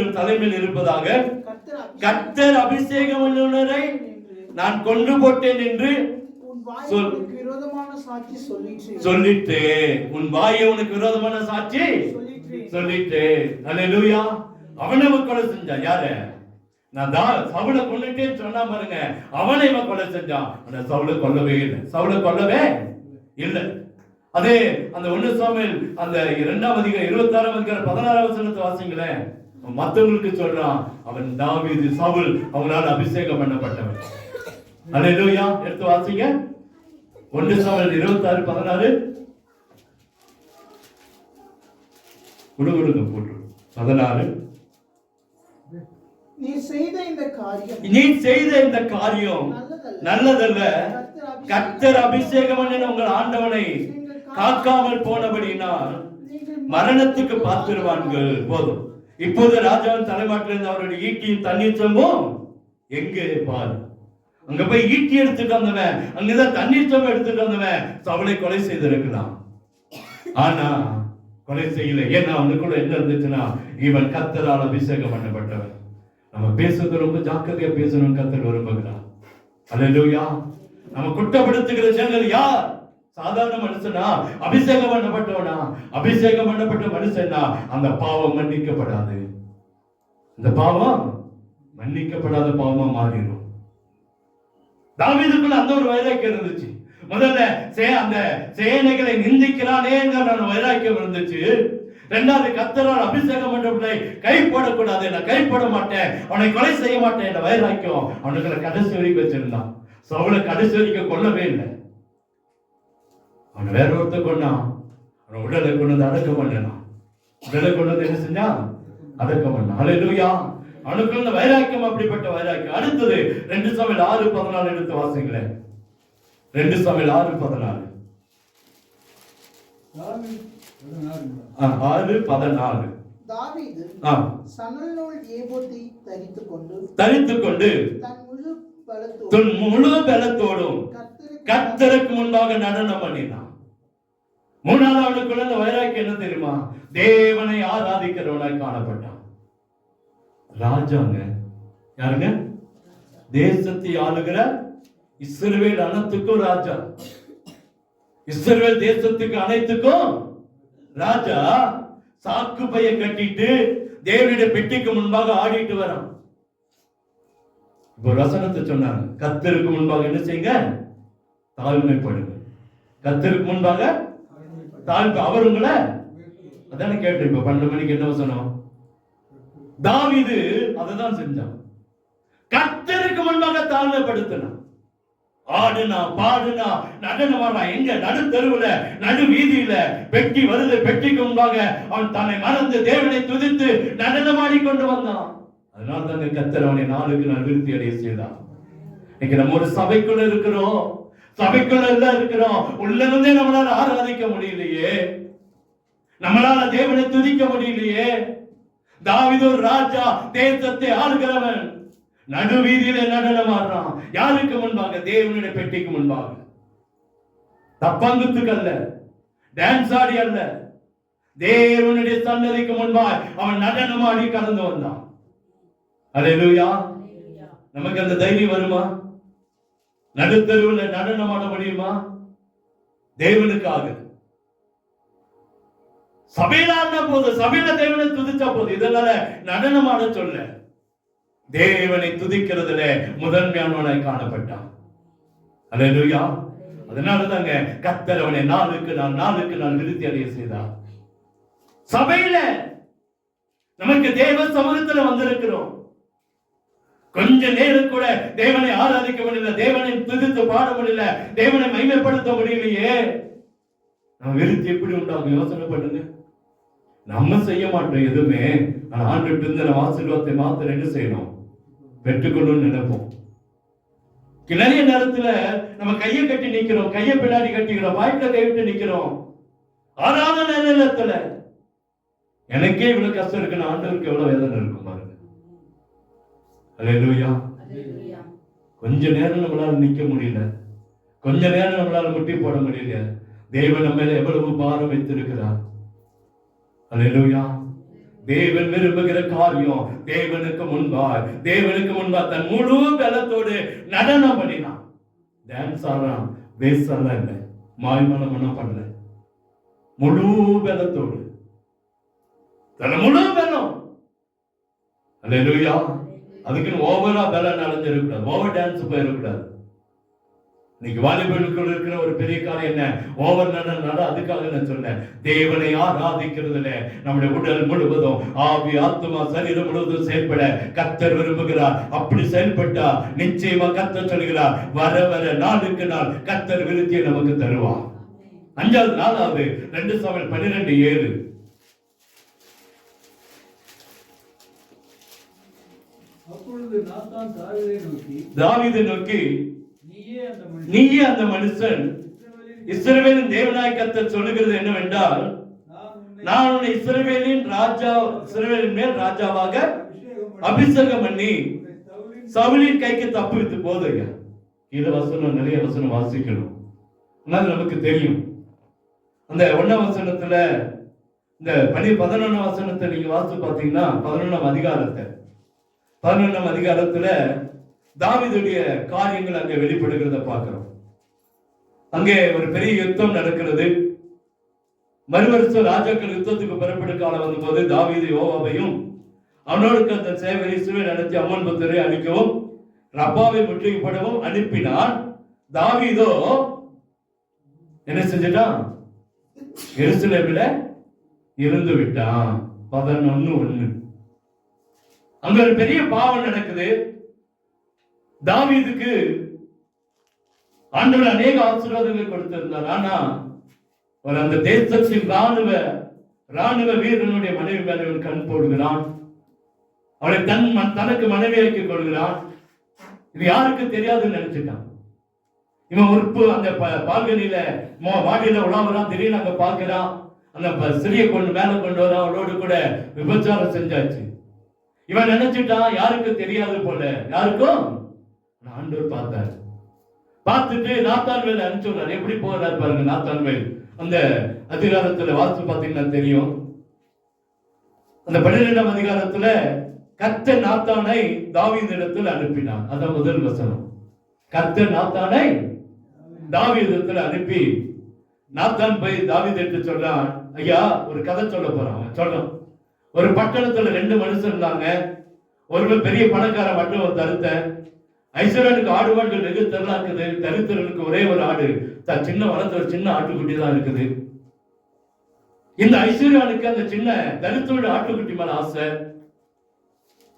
உன் தலைமையில் இருப்பதாக, கர்த்தர் அபிஷேகம் உள்ளவரை நான் கொண்டு போட்டேன் என்று உன் வாயை உனக்கு விரோதமான சாட்சி சொல்லிட்டு, உன் வாயை உனக்கு விரோதமான சாட்சி சொல்லிட்டு. அல்லேலூயா. அவனை கொலை செஞ்சான். யாரு? நான் சவுலை கொன்னுட்டேன்னு சொன்னா பாருங்க, அவனை இவன் கொலை செஞ்சான். ஆனா சவுலை கொல்லவே இல்லை. சவுலை கொல்லவே இல்லை. அதே அந்த 1 சாமுவேல் அந்த 2ஆம் அதிகாரம் 26ஆம் அதிகாரம் 16ஆம் வசனத்தை வாசிங்களேன். மத்தவங்களுக்கு சொல்றான், அவன் தாவீது சவுல் அவங்களால அபிஷேகம் பண்ணப்பட்டவன். அல்லேலூயா. எடுத்து வாசிங்க. 1 சாமுவேல் 26:16. குடுகுடுங்க போட்டு 16. நீ செய்த இந்த காரியம் நல்லதல்ல. கர்த்தர் அபிஷேகம் பண்ணின உங்கள் ஆண்டவனை காக்காமல் போனபடியினால் மரணத்துக்கு பார்த்திருவான்கள். போதும். இப்போது ராஜாவின் தலைமாட்டிலிருந்து அவருடைய ஈட்டியும் தண்ணீர் சொம்பும் எங்கே பாரு. அங்க போய் ஈட்டி எடுத்துட்டு வந்தவன், அங்கதான் தண்ணீர் சொம்பு எடுத்துட்டு வந்தவன் சவுலை கொலை செய்திருக்கலாம். ஆனா கொலை செய்யல. ஏன்னா அவனுக்குள்ள என்ன இருந்துச்சுன்னா, இவன் கர்த்தரால் அபிஷேகம் பண்ணப்பட்டவன். நம்ம பேசுறது ரொம்ப ஜாக்கிரதையா பேசணும் கர்த்தர் விரும்புகிறார். அல்லேலூயா. நம்ம குற்றப்படுத்துகிற ஜனங்கள் யார்? சாதாரண மனுஷனா? அபிஷேகம் பண்ணப்பட்டவனா? அபிஷேகம் பண்ணப்பட்ட மனுஷனா? அந்த பாவம் மன்னிக்கப்படாது. இந்த பாவம் மன்னிக்கப்படாத பாவமா மாறிடும். தாவீதுக்குள்ள அந்த ஒரு வைராக்கியம் இருந்துச்சு. முதல்ல அந்த சேனைகளை நிந்திக்கிறானேங்கிற வைராக்கியம் இருந்துச்சு. 2வது கர்த்தரால் அபிஷேகம் பண்ணப்பட்டவனை கைப்படக்கூடாது, நான் கைப்பட மாட்டேன், அவனை கொலை செய்ய மாட்டேன் என்ற வைராக்கியம் அவனுக்குள்ள கடைசி வரைக்கும் வச்சிருந்தான். சவுலை கடைசி வரைக்கும் கொல்லவே இல்லை. அவனை வேற ஒருத்தர் கொண்டான். அவன் உடலை கொண்டு வந்து அடக்கம் பண்ணான். உடலை கொண்டு வந்து என்ன செஞ்சான்? அடக்கம் பண்ணான். அல்லேலூயா. அவனுக்குள்ள வைராக்கியம் அப்படிப்பட்ட வைராக்கியம். அடுத்தது 2 சாமுவேல் 6:14 எடுத்து வாசிங்களேன். 2 சாமுவேல் 6:14. 6:14. தாவீது சணல் நூல் ஏபோத்தை தரித்துக்கொண்டு தன் முழு பலத்தோடும் கர்த்தருக்கு முன்பாக நடனம் பண்ணினான். 3வது அவனுக்குள்ள அந்த வைராக்கியம் என்ன தெரியுமா? தேவனை ஆராதிக்கிறவனாய் காணப்பட்டான். ராஜாங்க யாருங்க? தேசத்தை ஆளுகிற இஸ்ரவேல் அனைத்துக்கும் ராஜா. இஸ்ரவேல் தேசத்துக்கு அனைத்துக்கும் ராஜா. சாக்கு பைய கட்டிட்டு தேவனுடைய பெட்டிக்கு முன்பாக ஆடிட்டு வரான். இப்போ வசனத்தை சொன்னாங்க, கர்த்தருக்கு முன்பாக என்ன செய்யுங்க? தாழ்மைப்படுங்க. கர்த்தருக்கு முன்பாக தாழ்மை. அவர் உங்களை அதான கேட்டு. இப்ப 12 மணிக்கு என்ன வசனம்? தாவீது அததான் செஞ்சான். கர்த்தருக்கு முன்பாக தாழ்மைப்படுத்தினான். ஆடுனா, பாடுனா, நடனமானா. எங்க? நடு தெருவுல, நடு வீதியில பெட்டி வருது. பெட்டிக்கு முன்பாக அவன் தன்னை மறந்து தேவனை துதித்து நடனமாடி கொண்டு வந்தான். அதனால தாங்க கர்த்தர் அவனை 4க்கு நாள் விருத்தி அடைய செய்தான். இன்னைக்கு நம்ம ஒரு சபைக்குள்ள இருக்கிறோம். சபைக்குள்ள எல்லாம் இருக்கிறோம். உள்ள இருந்தே நம்மளால ஆராதிக்க முடியலையே, நம்மளால தேவனை துதிக்க முடியலையே. தாவீது ஒரு ராஜா, தேசத்தை ஆளுகிறவன். நடு வீதியில நடனமாடுறான். யாருக்கு முன்பாக? தேவனுடைய பெட்டிக்கு முன்பாக. தப்பாங்குத்துக்கு அல்ல, டான்ஸ் ஆடி அல்ல, தேவனுடைய சன்னதிக்கு முன்பாக அவன் நடனமாடி கடந்து வந்தான். அல்லேலூயா. நமக்கு அந்த தைரியம் வருமா? நடுத்தருவில் நடனமாட முடியுமா? தேவனுக்காக சபையில ஆடினா போது, சபையில தேவனை துதிச்சா போது. இதனால நடனமாட சொல்ல, தேவனை துதிக்கிறதுல முதன்மையானவனாய் காணப்பட்டான். அல்லேலூயா. அதனாலதாங்க கர்த்தர் அவனை நாளுக்கு நாள் விருத்தி அடைய செய்தார். சபையில நமக்கு தேவ சமூகத்துல வந்திருக்கிறோம். கொஞ்ச நேரம் கூட தேவனை ஆராதிக்க முடியல, தேவனை துதித்து பாட முடியல, தேவனை மகிமைப்படுத்த முடியலையே. நம்ம விருத்தி எப்படி உண்டாகும் யோசனை பண்ணுங்க. நம்ம செய்ய மாட்டோம் எதுவுமே. ஆனா ஆண்டுட்டு இருந்து நம்ம ஆசீர்வாதத்தை மாத்திரம் என்ன செய்யணும்? பெற்றுக்கொள்ளணும்னு நினைப்போம். நிறைய நேரத்துல நம்ம கையை கட்டி நிக்கிறோம், கையை பின்னாடி கட்டிக்கிறோம், வாய்க்குல கைவிட்டு நிக்கிறோம். ஆராதனை நேரத்துல எனக்கே இவ்வளவு கஷ்டம் இருக்குன்னு ஆண்டவருக்கு எவ்வளவு வேதனை இருக்கும் பாருங்க. அல்லேலூயா. கொஞ்ச நேரம் நம்மளால நிக்க முடியல, கொஞ்ச நேரம் நம்மளால முட்டி போட முடியல. தேவன் நம்ம மேல எவ்வளவு பாரம் வைத்திருக்கிறார். அல்லேலூயா. தேவன் விரும்புகிற காரியம் தேவனுக்கு முன்பா தன் முழு பலத்தோடு நடனம் பண்ணினான். டான்ஸ் ஆடுறான், பேசலாம் இல்லை, மாய்மனம் பண்ணல. முழு பலத்தோடு, தன் முழு பலம். அல்லேலூயா. அதுக்குன்னு ஓவரா பலம் நடந்திருக்கூடாது, ஓவர் டான்ஸ் போயிடக்கூடாது. இன்னைக்கு வாலிபர்களுக்குள்ள இருக்கிற ஒரு பெரிய காரியம் என்ன? ஓவர் நட. அதுக்காக நான் சொன்னேன், தேவனை ஆராதிக்கிறதுல நம்முடைய உடல் முழுவதும், ஆவி, ஆத்மா, சரீரம் முழுவதும் செயல்பட கர்த்தர் விரும்புகிறார். அப்படி செயல்பட்டா நிச்சயமா கர்த்தர் சொல்கிறார், வர வர நாளுக்கு நாள் கர்த்தர் விருத்தியை நமக்கு தருவார். 5வது 4வது 2 சாமுவேல் 12:7. அப்பொழுது நாத்தான் தாவீதை நோக்கி நீயே அந்த மனுஷன், இஸ்ரவேலின் தேவனாய் கர்த்தர் சொல்லுகிறது என்னவென்றால், நான் உன்னை இஸ்ரவேலின் மேல் ராஜாவாக அபிஷேகம் பண்ணி சவுலின் கைக்கு தப்புவித்து போதுங்க. இது வசனம், நிறைய வசனம் வாசிக்கணும். நமக்கு தெரியும். அந்த 1ஆம் வசனத்துல, இந்த 11ஆம் வசனத்தை நீங்க வாசித்து பார்த்தீங்கன்னா 11ஆம் அதிகாரத்துல தாவீதுடைய காரியங்கள் அங்கே வெளிப்படுகிறத பார்க்கிறோம். அங்கே ஒரு பெரிய யுத்தம் நடக்கிறது. மறுவருஷ ராஜாக்கள் யுத்தத்துக்கு புறப்படும் காலம் வந்தபோது தாவீது யோவாபையும் அவனோடு அந்த சேவை இஸ்ரவேல் நடத்தி அம்மன் புத்தரை அழிக்கவும் ரப்பாவை முற்றுகைப்படவும் அனுப்பினான். தாவீதோ என்ன செஞ்சிட்டான்? எருசலேமில இருந்து விட்டான். 11:1. அங்க ஒரு பெரிய பாவம் நடக்குது. தாவீதுக்கு ஆண்டவர் அநேக ஆசீர்வாதங்களை கொடுத்திருந்தார். ஆனா ஒரு அந்த தேசத்தின் ராணுவ வீரனுடைய மனைவி மேல கண் போடுகிறான். அவளை தனக்கு மனைவியாக்கி கொள்கிறான். இது யாருக்கு தெரியாதுன்னு நினைச்சிட்டான். இவன் உறுப்பு அந்த பால்கனியில மாடியில உலாவரான். திடீர்னு அங்க பார்க்கிறான், அந்த சிறிய மேல கொண்டு வர அவளோடு கூட விபச்சாரம் செஞ்சாச்சு. இவன் நினைச்சிட்டான் யாருக்கு தெரியாது போல. யாருக்கும்? ஆண்டவர் பார்த்தார். பார்த்துட்டு நாத்தான்வேல் அனுப்பிச்சுடுறார். எப்படி போகிறார் பாருங்க. நாத்தான்வேல் அந்த அதிகாரத்துல வாசித்து பார்த்தீங்கன்னா தெரியும். அந்த 12ஆம் அதிகாரத்துல கர்த்தர் நாத்தானை தாவீதிடத்தில் அனுப்பினான். அதான் முதல் வசனம். கர்த்தர் நாத்தானை தாவீதிடத்தில் அனுப்பி, நாத்தான் போய் தாவீதிட்டு சொல்றான், ஐயா ஒரு கதை சொல்ல போறான். சொல்றான், ஒரு பட்டணத்துல 2 மனுஷன் இருந்தாங்க. ஒருவர் பெரிய பணக்கார, மற்றவர் தருத்தன். ஐஸ்வர்யனுக்கு ஆடு மாடுகள் வெகு திரளா இருக்குது. தரித்திரனுக்கு ஒரே ஒரு ஆடு, சின்ன வளர்த்த ஒரு சின்ன ஆட்டுக்குட்டி தான் இருக்குது. இந்த ஐஸ்வர்யானுக்கு அந்த சின்ன தரித்திரோட ஆட்டுக்குட்டி மேல ஆசை.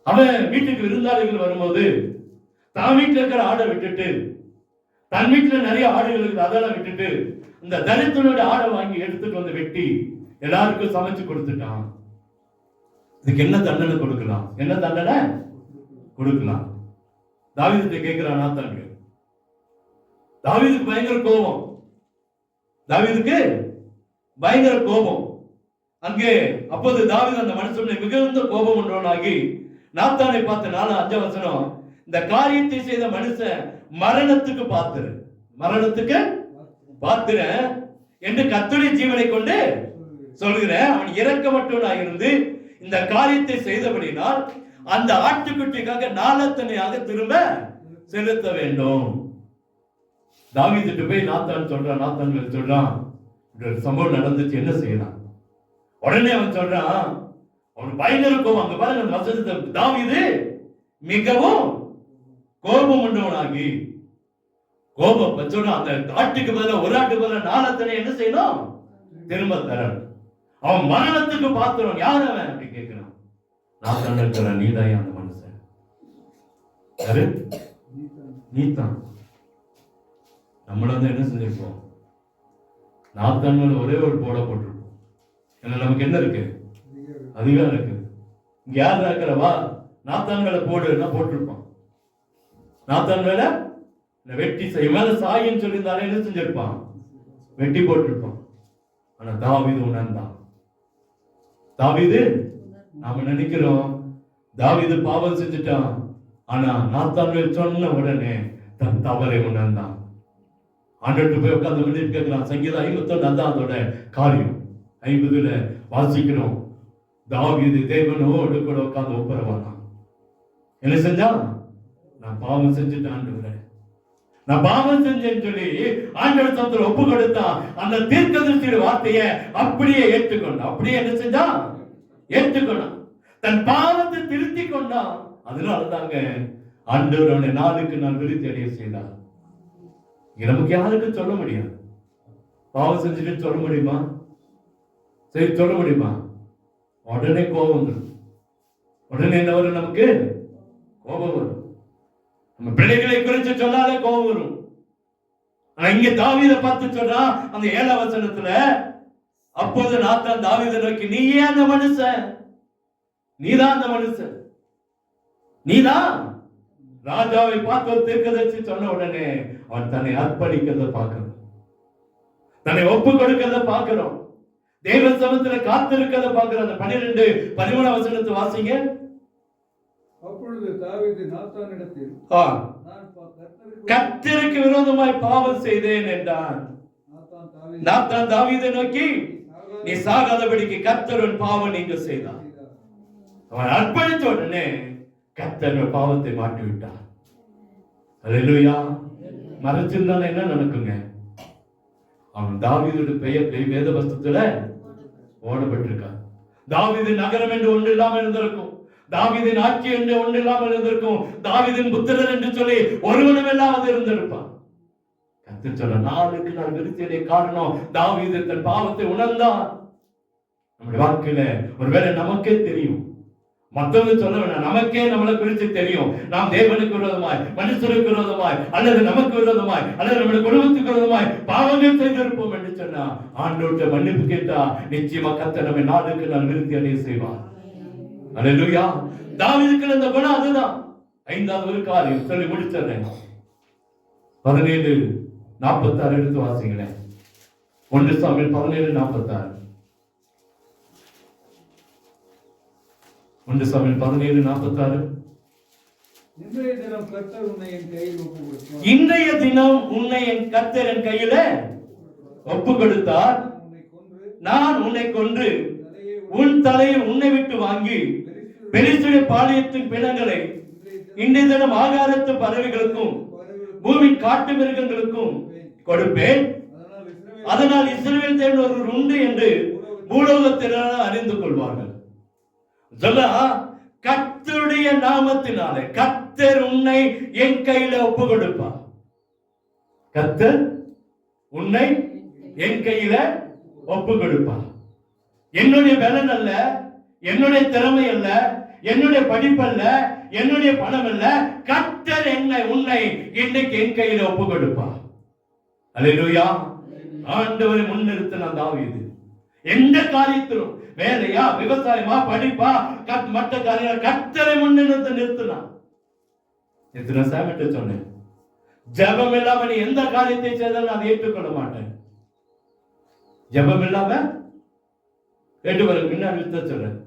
அவன் வீட்டுக்கு விருந்தாளிகள் வரும்போது தான் வீட்டுல இருக்கிற ஆடை விட்டுட்டு, தன் வீட்டுல நிறைய ஆடுகள் இருக்குது அதெல்லாம் விட்டுட்டு, இந்த தரித்திரோட ஆடை வாங்கி எடுத்துட்டு வந்து வெட்டி எல்லாருக்கும் சமைச்சு கொடுத்துட்டான். இதுக்கு என்ன தண்டனை கொடுக்கலாம்? என்ன தண்டனை கொடுக்கலாம்? தாவீதுக்கு கேட்கிறான் நாத்தான். தாவீதுக்கு பயங்கர கோபம். அங்கே அப்போது தாவீது அந்த மனுஷனை மிகுந்த கோபம் உண்டவனாகி நாத்தானை பார்த்த 4-5 வசனம், இந்த காரியத்தை செய்த மனுஷன் மரணத்துக்கு பாத்திரன் என்று கர்த்தருடைய ஜீவனை கொண்டு சொல்கிறேன். அவன் இரக்கமற்றவனாக இருந்து இந்த காரியத்தை செய்தபடினால் அந்த ஆட்டுக்குட்டிக்காக நாளத்தனையாக திரும்ப செலுத்த வேண்டும். தாவீதுட்டு போய் நாத்தான் சொல்றான். நாத்தான் சொல்றான், சம்பவம் நடந்துச்சு, என்ன செய்யலாம்? உடனே அவன் சொல்றான், அவன் பயங்கர கோபம். அங்க பாருங்க அந்த வசனத்தை, தாவீது மிகவும் கோபம் உண்டவனாகி, கோபம் வச்சோன்னா அந்த ஆட்டுக்கு பதிலா ஒரு ஆட்டுக்கு பதிலா 4 அத்தனை என்ன செய்யணும்? திரும்ப தரணும். அவன் மரணத்துக்கு பாத்திரம். யார் அவன் அப்படி கேட்கிறான். நான் தான் இருக்கிறேன், நீதான் அந்த மனுஷன். யாரு? நீதான். நம்மள வந்து என்ன செஞ்சிருப்போம்? நாத்தான் மேல ஒரே ஒரு போட போட்டிருப்போம். ஏன்னா நமக்கு என்ன இருக்கு? அதிகாரம் இருக்கு. இங்க யார் இருக்கிறவா? நாத்தான் மேல போடுன்னா போட்டிருப்பான். நாத்தான் மேல வெட்டி மேல சாயின்னு சொல்லியிருந்தாலே என்ன செஞ்சிருப்பான்? வெட்டி போட்டிருப்பான். ஆனா தாவீது உணர்ந்தான். தாவீது, நாம நினைக்கிறோம் தாவீது பாவம் செஞ்சுட்டான். ஆனா நாத்தான் சொன்ன உடனே தன் தவறை உணர்ந்தான். ஆண்டவர்கிட்ட போய் உட்கார்ந்து மன்னிப்பு கேட்கிறான். சங்கீதம் 51 அதான் அதோட காரியம். 50ல வாசிக்கிறோம், தாவீது தேவனோடு கூட உட்கார்ந்து ஒப்புரவானான். என்ன செஞ்சான்? நான் பாவம் செஞ்சுட்டேன் ஆண்டவரே, நான் பாவம் செஞ்சேன்னு சொல்லி ஆண்டவர் சமூகத்தில் ஒப்பு கொடுத்தான். அந்த தீர்க்கதரிசியுடைய வார்த்தையை அப்படியே ஏற்றுக்கொண்டான். அப்படியே என்ன செஞ்சான்? ஏற்றுக்கொண்டான். தன் பாவத்தை திருத்தி கொண்டான். அதனால தாங்க ஆண்டவர் அவனை நாளுக்கு நாள் விருத்தி அடைய செய்தார். நமக்கு யாருக்கும் சொல்ல முடியாது. பாவம் செஞ்சுட்டு சொல்ல முடியுமா? சரி, சொல்ல முடியுமா? உடனே கோபம் வந்துடும். உடனே என்ன வரும்? நமக்கு கோபம் வரும். நம்ம பிள்ளைகளை குறித்து சொன்னாலே கோபம் வரும். ஆனா இங்க தாவீதை பார்த்து சொல்றா அந்த 7ஆம் வசனத்துல, அப்போது நாத்தான் தாவீதை நோக்கி, நீயே அந்த மனுஷன், நீதான் அந்த மனுஷன், நீதான். ராஜாவை பார்த்து ஒரு தீர்க்கதரிசி சொன்ன உடனே அவன் தன்னை அர்ப்பணிக்கிறத பார்க்கணும், தன்னை ஒப்பு கொடுக்கிறத பார்க்கிறோம், தேவ சமூகத்துல காத்திருக்கிறத பார்க்கிறோம். அந்த 12-13 வசனத்தை வாசிங்க. அப்பொழுது தாவீது நாத்தானிடத்தில், கர்த்தருக்கு விரோதமாய் பாவம் செய்தேன் என்றான். நாத்தான் தாவீதை நோக்கி, நீ சாகாதபடிக்கு கர்த்தர் உன் பாவம் நீங்க செய்தார். அவன் அர்ப்பணித்த உடனே கர்த்தர் பாவத்தை மாற்றி விட்டார். அல்லேலூயா. மறைச்சிருந்தான என்ன நடக்குங்க? அவன் தாவீதோட பெயர் வேத புத்தகத்துல போடப்பட்டிருக்கான். தாவீது நகரம் என்று ஒன்று இல்லாமல் இருந்திருக்கும், தாவீதின் ஆட்சி என்று ஒன்று இல்லாமல் இருந்திருக்கும், தாவீதின் புத்திரர் என்று சொல்லி ஒருவனும் இல்லாமல் இருந்திருப்பான். கர்த்தர் சொல்ற நாளுக்கு நாள் விருத்தியடைய காரணம் தாவீது தன் பாவத்தை உணர்ந்தான். நம்முடைய வாழ்க்கையில ஒருவேளை நமக்கே தெரியும், மற்றவங்க சொல்ல வேண்டாம், நமக்கே நம்மளை குறித்து தெரியும். நாம் தேவனுக்கு விரோதமாய், மனுஷருக்கு விரோதமாய், அல்லது நமக்கு விரோதமாய், அல்லது நம்முடைய குடும்பத்துக்கு விரோதமாய் பாவங்கள் செய்திருப்போம் என்று சொன்னா ஆண்டவர்கிட்ட மன்னிப்பு கேட்டா நிச்சயமா கர்த்தர் நம்மை நாளுக்கு நாள் விருத்தி அடைய செய்வார். அல்லேலூயா. தாவீதுக்கு அந்த குணம் அதுதான். 5வது ஒரு காரியம் சொல்லி முடிச்சிடுறேன். 17:46 எடுத்து வாசிங்களேன். 1 சாமுவேல் 17:46. 1 சாமுவேல் 17:46. இன்றைய தினம் கர்த்தர் உன்னை என் கையில் ஒப்பு கொடுத்தார். இன்றைய தினம் உன்னை என் கர்த்தர் என் கையில ஒப்பு கொடுத்தார். நான் உன்னை கொன்று உன் தலையை உன்னை விட்டு வாங்கி பெலிஸ்தருடைய பாளையத்தின் பிணங்களை இன்றைய தினம் ஆகாரத்து பறவைகளுக்கும் பூமி காட்டு மிருகங்களுக்கும் கொடுப்பேன். அதனால் இஸ்ரவேல் தேவன் ஒருவர் உண்டு என்று பூலோகத்தினர் அறிந்து கொள்வார்கள். சொல்ல, கர்த்தருடைய நாமத்தினாலே கர்த்தர் உன்னை என் கையில ஒப்பு கொடுப்பார். கர்த்தர் உன்னை என் கையில ஒப்பு கொடுப்பார். என்னுடைய பலன் அல்ல, என்னுடைய திறமை அல்ல, என்னுடைய படிப்பு அல்ல, என்னுடைய பணம் அல்ல, கர்த்தர் உன்னை இன்னைக்கு என் கையில ஒப்பு கொடுப்பார். அல்லேலூயா. ஆண்டவரை முன்னிறுத்தின தாவீது எந்த காரியத்திலும், வேலையா, விவசாயமா, படிப்பா, மற்ற காரியம், கர்த்தரை நிறுத்தினான். எத்தனை சாமிட்ட சொன்னேன், ஜெபம் இல்லாம நீ எந்த காரியத்தை செய்தாலும் அதை ஏற்றுக்கொள்ள மாட்டேன். ஜெபம் இல்லாம முன்னாடி சொல்றேன்,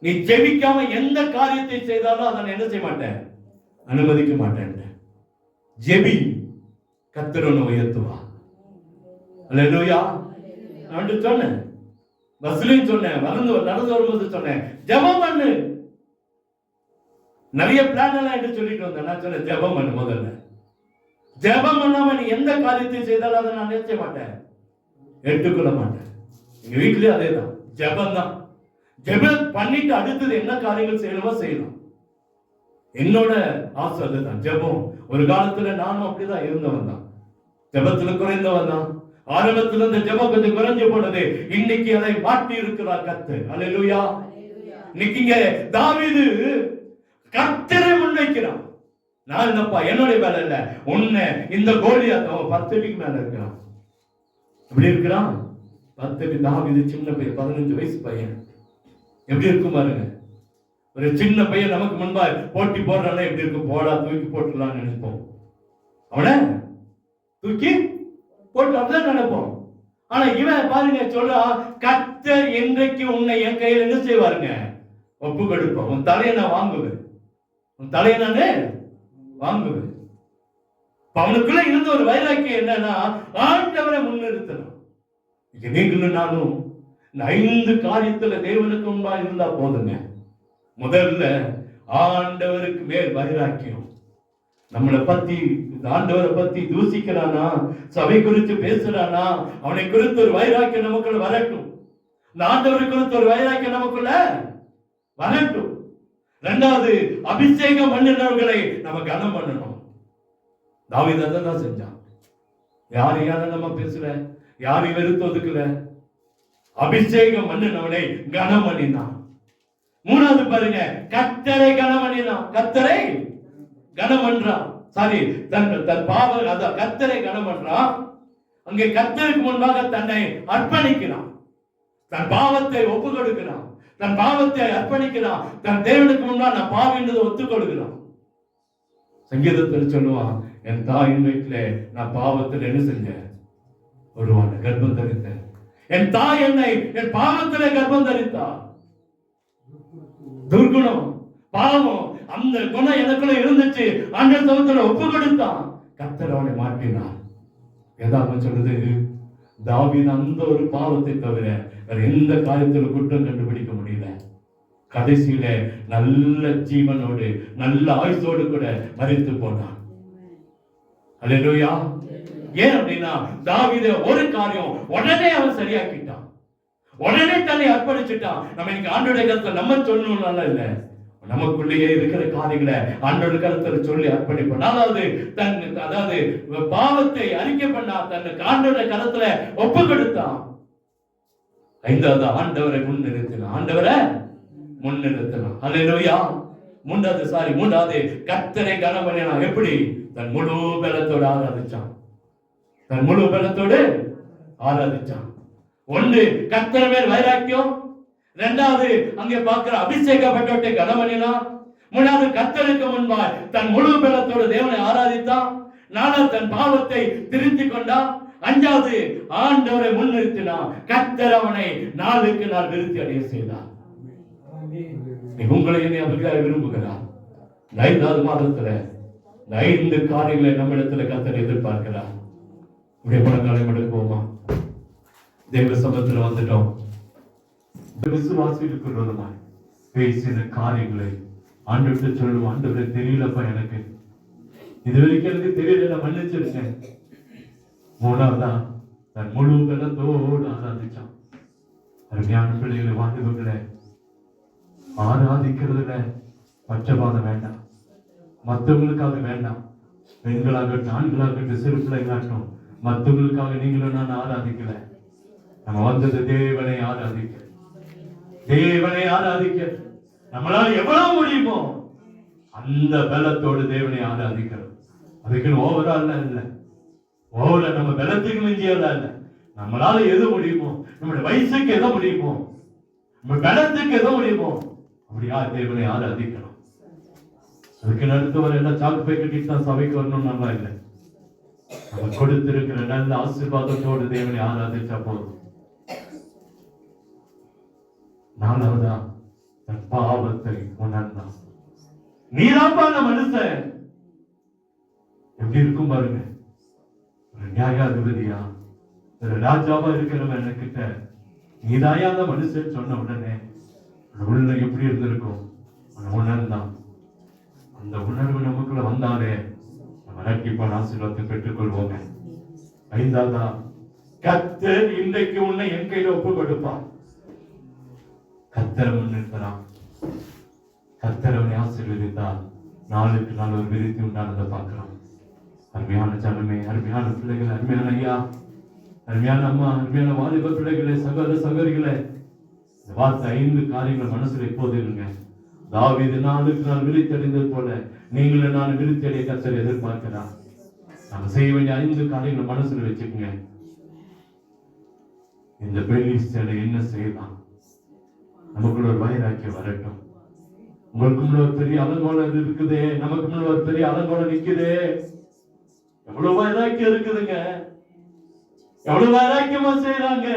நீ ஜெபிக்காம எந்த காரியத்தை செய்தாலும் அதை என்ன செய்ய மாட்டேன், அனுமதிக்க மாட்டேன். ஜெபி, கர்த்தர் உன்னை உயர்த்துவா. அல்லேலூயா. நான் சொன்னேன், பஸ்லையும் சொன்னேன், நடந்து வரும்போது சொன்னேன், ஜெபம் பண்ணு. நிறைய பிளான் எல்லாம் என்று சொல்லிட்டு வந்தேன். நான் சொன்னேன், ஜெபம் பண்ணு. முதல்ல ஜெபம் பண்ணாம நீ எந்த காரியத்தை செய்தாலும் அதை நான் நினைச்ச மாட்டேன், ஏற்றுக்கொள்ள மாட்டேன். எங்க வீட்லயும் அதே தான், ஜெபம் தான். ஜெபம் பண்ணிட்டு அடுத்தது என்ன காரியங்கள் செய்யணுமோ செய்யலாம். என்னோட ஆசை அதுதான், ஜெபம். ஒரு காலத்துல நானும் அப்படிதான் இருந்தவன் தான், ஜெபத்துல குறைந்தவன் தான். ஆரம்பத்துல இந்த ஜெபம் கொஞ்சம் குறைஞ்சு போனது, இன்னைக்கு அதை மாற்றி இருக்கிறார் கர்த்தர். அல்லேலூயா. இன்னைக்கு இங்க தாவீது கர்த்தரை முன்வைக்கிறான். நான் என்னப்பா, என்னுடைய வேலை இல்ல, உன்னை இந்த கோலியாத் 10 அடிக்கு மேல இருக்கிறான். எப்படி இருக்கிறான்? 10 அடி. தாவீது சின்ன பையன், 15 வயசு பையன். எப்படி இருக்கும் பாருங்க. ஒரு சின்ன பையன் நமக்கு முன்பா போட்டி போடுறானே எப்படி இருக்கும்? போடா, தூக்கி போட்டுடலாம்னு நினைப்போம். அவனை தூக்கி போட்டு அப்படிதான் நினைப்போம். ஆனா இவன் பாருங்க சொல்றா, கர்த்தர் என்றைக்கு உன்னை என் கையில் என்ன செய்வாருங்க? ஒப்பு கொடுப்போம். உன் தலையை நான் வாங்குவேன், உன் தலையை நானே வாங்குவேன். அவனுக்குள்ள இருந்த ஒரு வைராக்கியம் என்னன்னா, ஆண்டவரை முன்னிறுத்தணும். நீங்களும் நானும் இந்த 5 காரியத்துல தேவனுக்கு முன்பா இருந்தா போதுங்க. முதல்ல ஆண்டவருக்கு மேல் வைராக்கியம். நம்மளை பத்தி, ஆண்டவரை பத்தி தூசிக்கிறானா, சபை குறித்து பேசுறானா, அவனை குறித்து ஒரு வைராக்கியம் நமக்குள்ள வரட்டும். இந்த ஆண்டவரை குறித்து ஒரு வைராக்கியம் நமக்குள்ள வரட்டும். 2வது, அபிஷேகம் பண்ணினவர்களை நம்ம கனம் பண்ணணும். தாவீது அதான் செஞ்சான். யாரையால நம்ம பேசல, யாரையும் வெறுத்து ஒதுக்கல, அபிஷேகம் பண்ணினவனை கனம் பண்ணினான். 3வது பாருங்க, கர்த்தரை கனம் பண்ணினான். கர்த்தரை கனம் பண்றான். சாரி, தன் பாவ அதான் கர்த்தரை கனம் பண்றான். அங்கே கர்த்தருக்கு முன்பாக தன்னை அர்ப்பணிக்கிறான். தன் பாவத்தை ஒப்பு கொடுக்கிறான், தன் பாவத்தை அர்ப்பணிக்கிறான். தன் தேவனுக்கு முன்பாக நான் பாவின்றதை ஒத்துக் கொடுக்கிறான். சங்கீதத்தில் சொல்லுவான், என் தாயின் வீட்டில நான் பாவத்தில் என்ன செஞ்சேன்? ஒருவான கர்ப்பம் தரித்தேன். என் தாய் என்னை என் பாவத்திலே கர்ப்பம் தரித்தா. துர்குணம், பாவம், அந்த குணம் எனக்குள்ள இருந்துச்சு. ஆண்டவர் சமூகத்துல ஒப்பு கொடுத்தான். கர்த்தர் அவனை மாற்றினார். ஏதாவது சொல்றது, தாவீது அந்த ஒரு பாவத்தை தவிர வேற எந்த காரியத்திலும் குற்றம் கண்டுபிடிக்க முடியல. கடைசியில நல்ல ஜீவனோடு நல்ல ஆயுசோடு கூட மரித்து போனான். அல்லேலூயா. ஏன் அப்படின்னா தாவீது ஒரு காரியம் உடனே அவன் சரியாக்கிட்டான், உடனே தன்னை அர்ப்பணிச்சுட்டான். நம்ம இன்னைக்கு ஆண்டோட கருத்தை நம்ம சொல்லணும்னால இல்ல, நமக்குள்ளேயே இருக்கிற காரியங்களை ஆண்டோட கருத்துல சொல்லி அர்ப்பணிப்போம். 4வது, அதாவது பாவத்தை அறிக்கை பண்ணா, தன்னுக்கு ஆண்டோட கருத்துல ஒப்பு கொடுத்தான். 5வது, ஆண்டவரை முன்னிறுத்தினான். ஆண்டவரை முன்னிறுத்தினான். அல்லேலூயா. 3வது கர்த்தரை கனம் பண்ணினான். எப்படி? தன் முழு பலத்தோடு ஆராதிச்சான். தன் முழு பலத்தோடு ஆராதிச்சான். 1, கர்த்தர் மேல் வைராக்கியம். 2வது, அங்கே பார்க்கிற அபிஷேகப்பட்டவற்றை கனம் பண்ணினான். 3வது, கர்த்தருக்கு முன்பாய் தன் முழு பலத்தோடு தேவனை ஆராதித்தான். 4வது, தன் பாவத்தை திருத்திக் கொண்டான். 5வது, ஆண்டவரை முன்னிறுத்தினான். கர்த்தர் அவனை நாளுக்கு நாள் விருத்தி அடைய செய்தார். உங்களை விரும்புகிறார். 5வது மாதத்துல 5 காரியங்களை நம்ம இடத்துல கர்த்தர் எதிர்பார்க்கிறார். உடைய பணங்களை எடுப்போமா? தேவ சமூகத்துல வந்துட்டோம். விசுவாசிகளுக்கு விரோதமாய் பேசின காரியங்களை ஆண்டவர்கிட்ட சொல்லுவோம். ஆண்டவரே, தெரியலப்பா, எனக்கு இதுவரைக்கும் எனக்கு தெரியல, மன்னிச்சிருக்கேன். 3வதா, தன் முழு பலத்தோடு ஆராதிச்சான். அருமையான பிள்ளைகளை, வாலிபர்களை, ஆராதிக்கிறதுல பட்சபாதம் வேண்டாம், மற்றவங்களுக்காக வேண்டாம். பெண்களாகட்டும், ஆண்களாகட்டும், சிறு பிள்ளைகளாகட்டும், மற்றவங்களுக்காக நீங்களும் நான் ஆராதிக்கல. நம்ம வந்தது தேவனை ஆராதிக்க, தேவனை ஆராதிக்க. நம்மளால எவ்வளவு முடியுமோ அந்த பலத்தோடு தேவனை ஆராதிக்கிறோம். அதுக்குன்னு ஓவரால் இல்ல, ஓவரா நம்ம பலத்துக்கு மிஞ்சியதா இல்ல. நம்மளால எது முடியுமோ, நம்முடைய வயசுக்கு எதோ முடியுமோ, நம்ம பலத்துக்கு எதோ முடியுமோ, அப்படியா தேவனை ஆராதிக்கணும். அதுக்கு அடுத்தவர் எல்லாம் சாக்கு போய் கட்டிட்டு தான் சபைக்கு வரணும் நல்லா இல்லை. நம்ம கொடுத்திருக்கிற நல்ல ஆசீர்வாதத்தோடு தேவனை ஆராதிச்சா போதும். 4வதா, தன் பாவத்தை உணர்ந்தான். நீதான்பான மனுஷன். எப்படி இருக்கும் பாருங்க. ஒரு நியாயாதிபதியா, ஒரு ராஜாவா இருக்கிறவன் என்கிட்ட நீதாயா அந்த மனுஷன் சொன்ன உடனே உள்ள எப்படி இருந்திருக்கும்? உணர்ந்தான். அந்த உணர்வு நமக்குள்ள வந்தாலே நம்ம ரட்சிப்பான ஆசீர்வாதத்தை பெற்றுக்கொள்வோங்க. 5வதா, கர்த்தர் இன்றைக்கு உன்னை என் கையில ஒப்பு கொடுப்பார். கர்த்தரை முன்னிறுத்தலாம். கர்த்தர் அவனை ஆசீர்வதித்தால் நாளுக்கு நாள் ஒரு விருத்தி உண்டானதை பார்க்கலாம். அருமையான ஜனமே, அருமையான பிள்ளைகள், அருமையான ஐயா, அருமையான அம்மா, அருமையான வாலிப பிள்ளைகளே, சகோதர சகோதரிகளே, இந்த வார்த்தை 5 காரியங்களை மனசுல எப்போது இருங்க. தாவீது நாளுக்கு நாள் விருத்தி அடைந்தது போல நீங்களும் நான் விருத்தி அடைய கர்த்தர் எதிர்பார்க்கிறார். நம்ம செய்ய வேண்டிய 5 காரியங்களை மனசுல வச்சுக்கோங்க. இந்த பெலிஸ்தரை என்ன செய்யலாம்? நமக்குள்ள ஒரு வைராக்கியம் வரட்டும். உங்களுக்கு முன்ன ஒரு பெரிய அலங்கோலம் இருக்குதே, நமக்கு முன்ன ஒரு பெரிய அலங்கோலம் நிக்குதே. எவ்வளவு வைராக்கியம் இருக்குதுங்க, எவ்வளவு வைராக்கியமா செய்யறாங்க.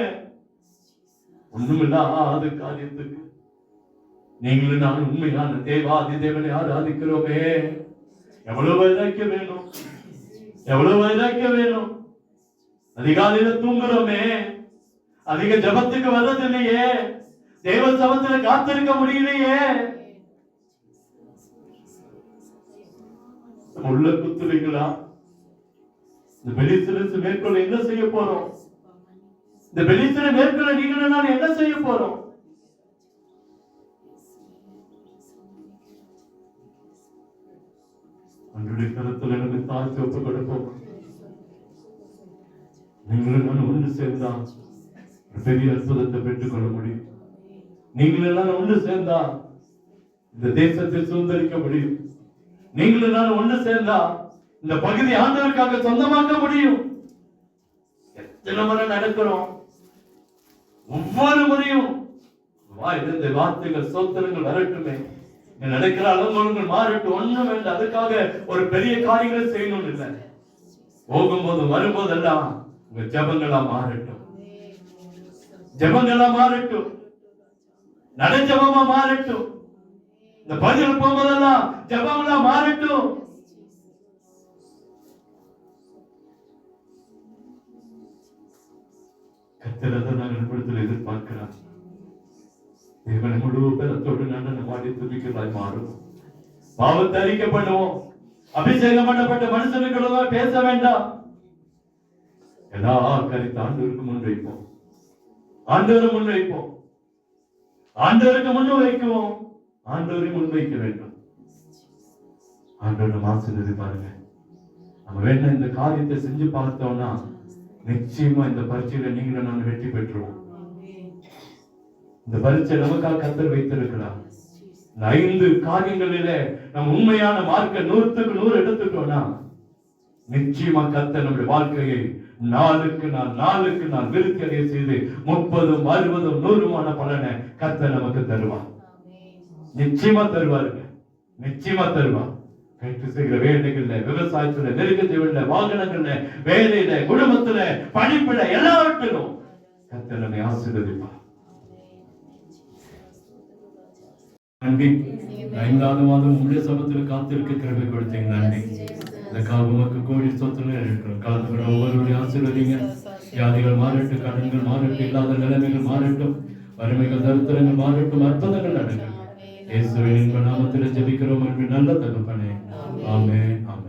ஒண்ணுமில்லாத காரியத்துக்கு நீங்களும் நான் உண்மையான தேவாதி தேவனை ஆராதிக்கிறோமே. எவ்வளவு வைராக்கியம் வேணும், எவ்வளவு வைராக்கியம் வேணும். அதிகாலையில தூங்குறோமே, அதிக ஜபத்துக்கு வர்றதில்லையே, தேவ சபத்துல காத்திருக்க முடியலையே. உள்ள குத்துறீங்களா? இந்த பெலிஸ்தரை மேற்கொள்ள என்ன செய்ய போறோம்? இந்த பெலிஸ்தரை மேற்கொள்ள நீங்களும் நான் என்ன செய்ய போறோம்? அன்றைய கருத்துல எனக்கு தாழ்த்தி ஒப்பு கொடுப்போம். நீங்களும் நான் ஒன்று சேர்ந்தா பெரிய அற்புதத்தை பெற்றுக் கொள்ள முடியும். நீங்கள் எல்லாம் ஒன்று சேர்ந்தா இந்த தேசத்தை சுதந்திரிக்க முடியும். நீங்கள் நான் ஒன்று சேர்ந்தா இந்த பகுதி ஆண்டவருக்காக சொந்தமாக்க முடியும். எத்தனை முறை நடக்கிறோம்? ஒவ்வொரு முறையும் வாயிலிருந்து வார்த்தைகள் சோத்திரங்கள் வரட்டுமே, நடக்கிற அலங்கோலங்கள் மாறட்டும். ஒண்ணும் வேண்டாம், அதுக்காக ஒரு பெரிய காரியங்களை செய்யணும் இல்லை. போகும்போது வரும்போதெல்லாம் உங்க ஜபங்களா மாறட்டும், ஜபங்களா மாறட்டும், நடைஜபமா மாறட்டும். இந்த பதில் போகும்போதெல்லாம் ஜபங்களா மாறட்டும். கர்த்தரை நாங்கள் விடுதலை எதிர்பார்க்கிறார். தேவனை முழு பலத்தோடு நடன மாடி துதிக்கிறதாய் மாறும். பாவத்தை அறிக்கை பண்ணுவோம். அபிஷேகம் பண்ணப்பட்ட மனுஷனுக்கு பேச வேண்டாம். எல்லா காரியத்தை ஆண்டவருக்கு முன் வைப்போம், ஆண்டவரை முன் வைப்போம், ஆண்டவருக்கு முன் வைக்குவோம், ஆண்டவரை முன் வைக்க வேண்டும். ஆண்டவரை ஆசீர்வதி பாருங்க. நம்ம வேணா இந்த காரியத்தை செஞ்சு பார்த்தோம்னா நிச்சயமா இந்த பரீட்சையில நீங்களும் நான் வெற்றி பெற்றுவோம். இந்த பரீட்சை நமக்காக கர்த்தர் வைத்திருக்கிறார். 5 காரியங்களிலே நம்ம உண்மையான மார்க்க 100க்கு 100 எடுத்துட்டோம்னா நிச்சயமா கர்த்தர் நம்முடைய வாழ்க்கையை நாளுக்கு நாள் விருத்தி அடைய செய்து 30, 60, 100 பலனை கர்த்தர் நமக்கு தருவார். நிச்சயமா தருவாருங்க, நிச்சயமா தருவார். கேட்டு செய்கிற வேலைகள்ல, விவசாயத்துல, நெருக்கத்துல, வாகனங்கள்ல, வேலையில, குடும்பத்துல, படிப்புல, எல்லாவற்றிலும் கர்த்தர் நம்மை ஆசீர்வதிப்பார். நன்றி. 5வது மாதம் உங்களுடைய சபத்தில் காத்திருக்க கிருபை கொடுத்தீங்க. நன்றி. இதற்காக உமக்கு கோடி சொத்துக்கள் இருக்கிறோம். கலந்துக்கிற ஒவ்வொருவருடைய ஆசீர்வதிங்க. வியாதிகள் மாறட்டும், கடன்கள் மாறட்டும், இல்லாத நிலைமைகள் மாறட்டும், வறுமைகள் தரித்திரங்கள் மாறட்டும், அற்புதங்கள் நடக்கும். இயேசுவின் நாமத்தில் ஜெபிக்கிறோம் என்று நல்ல தகப்பனே. ஆமென், ஆமென்.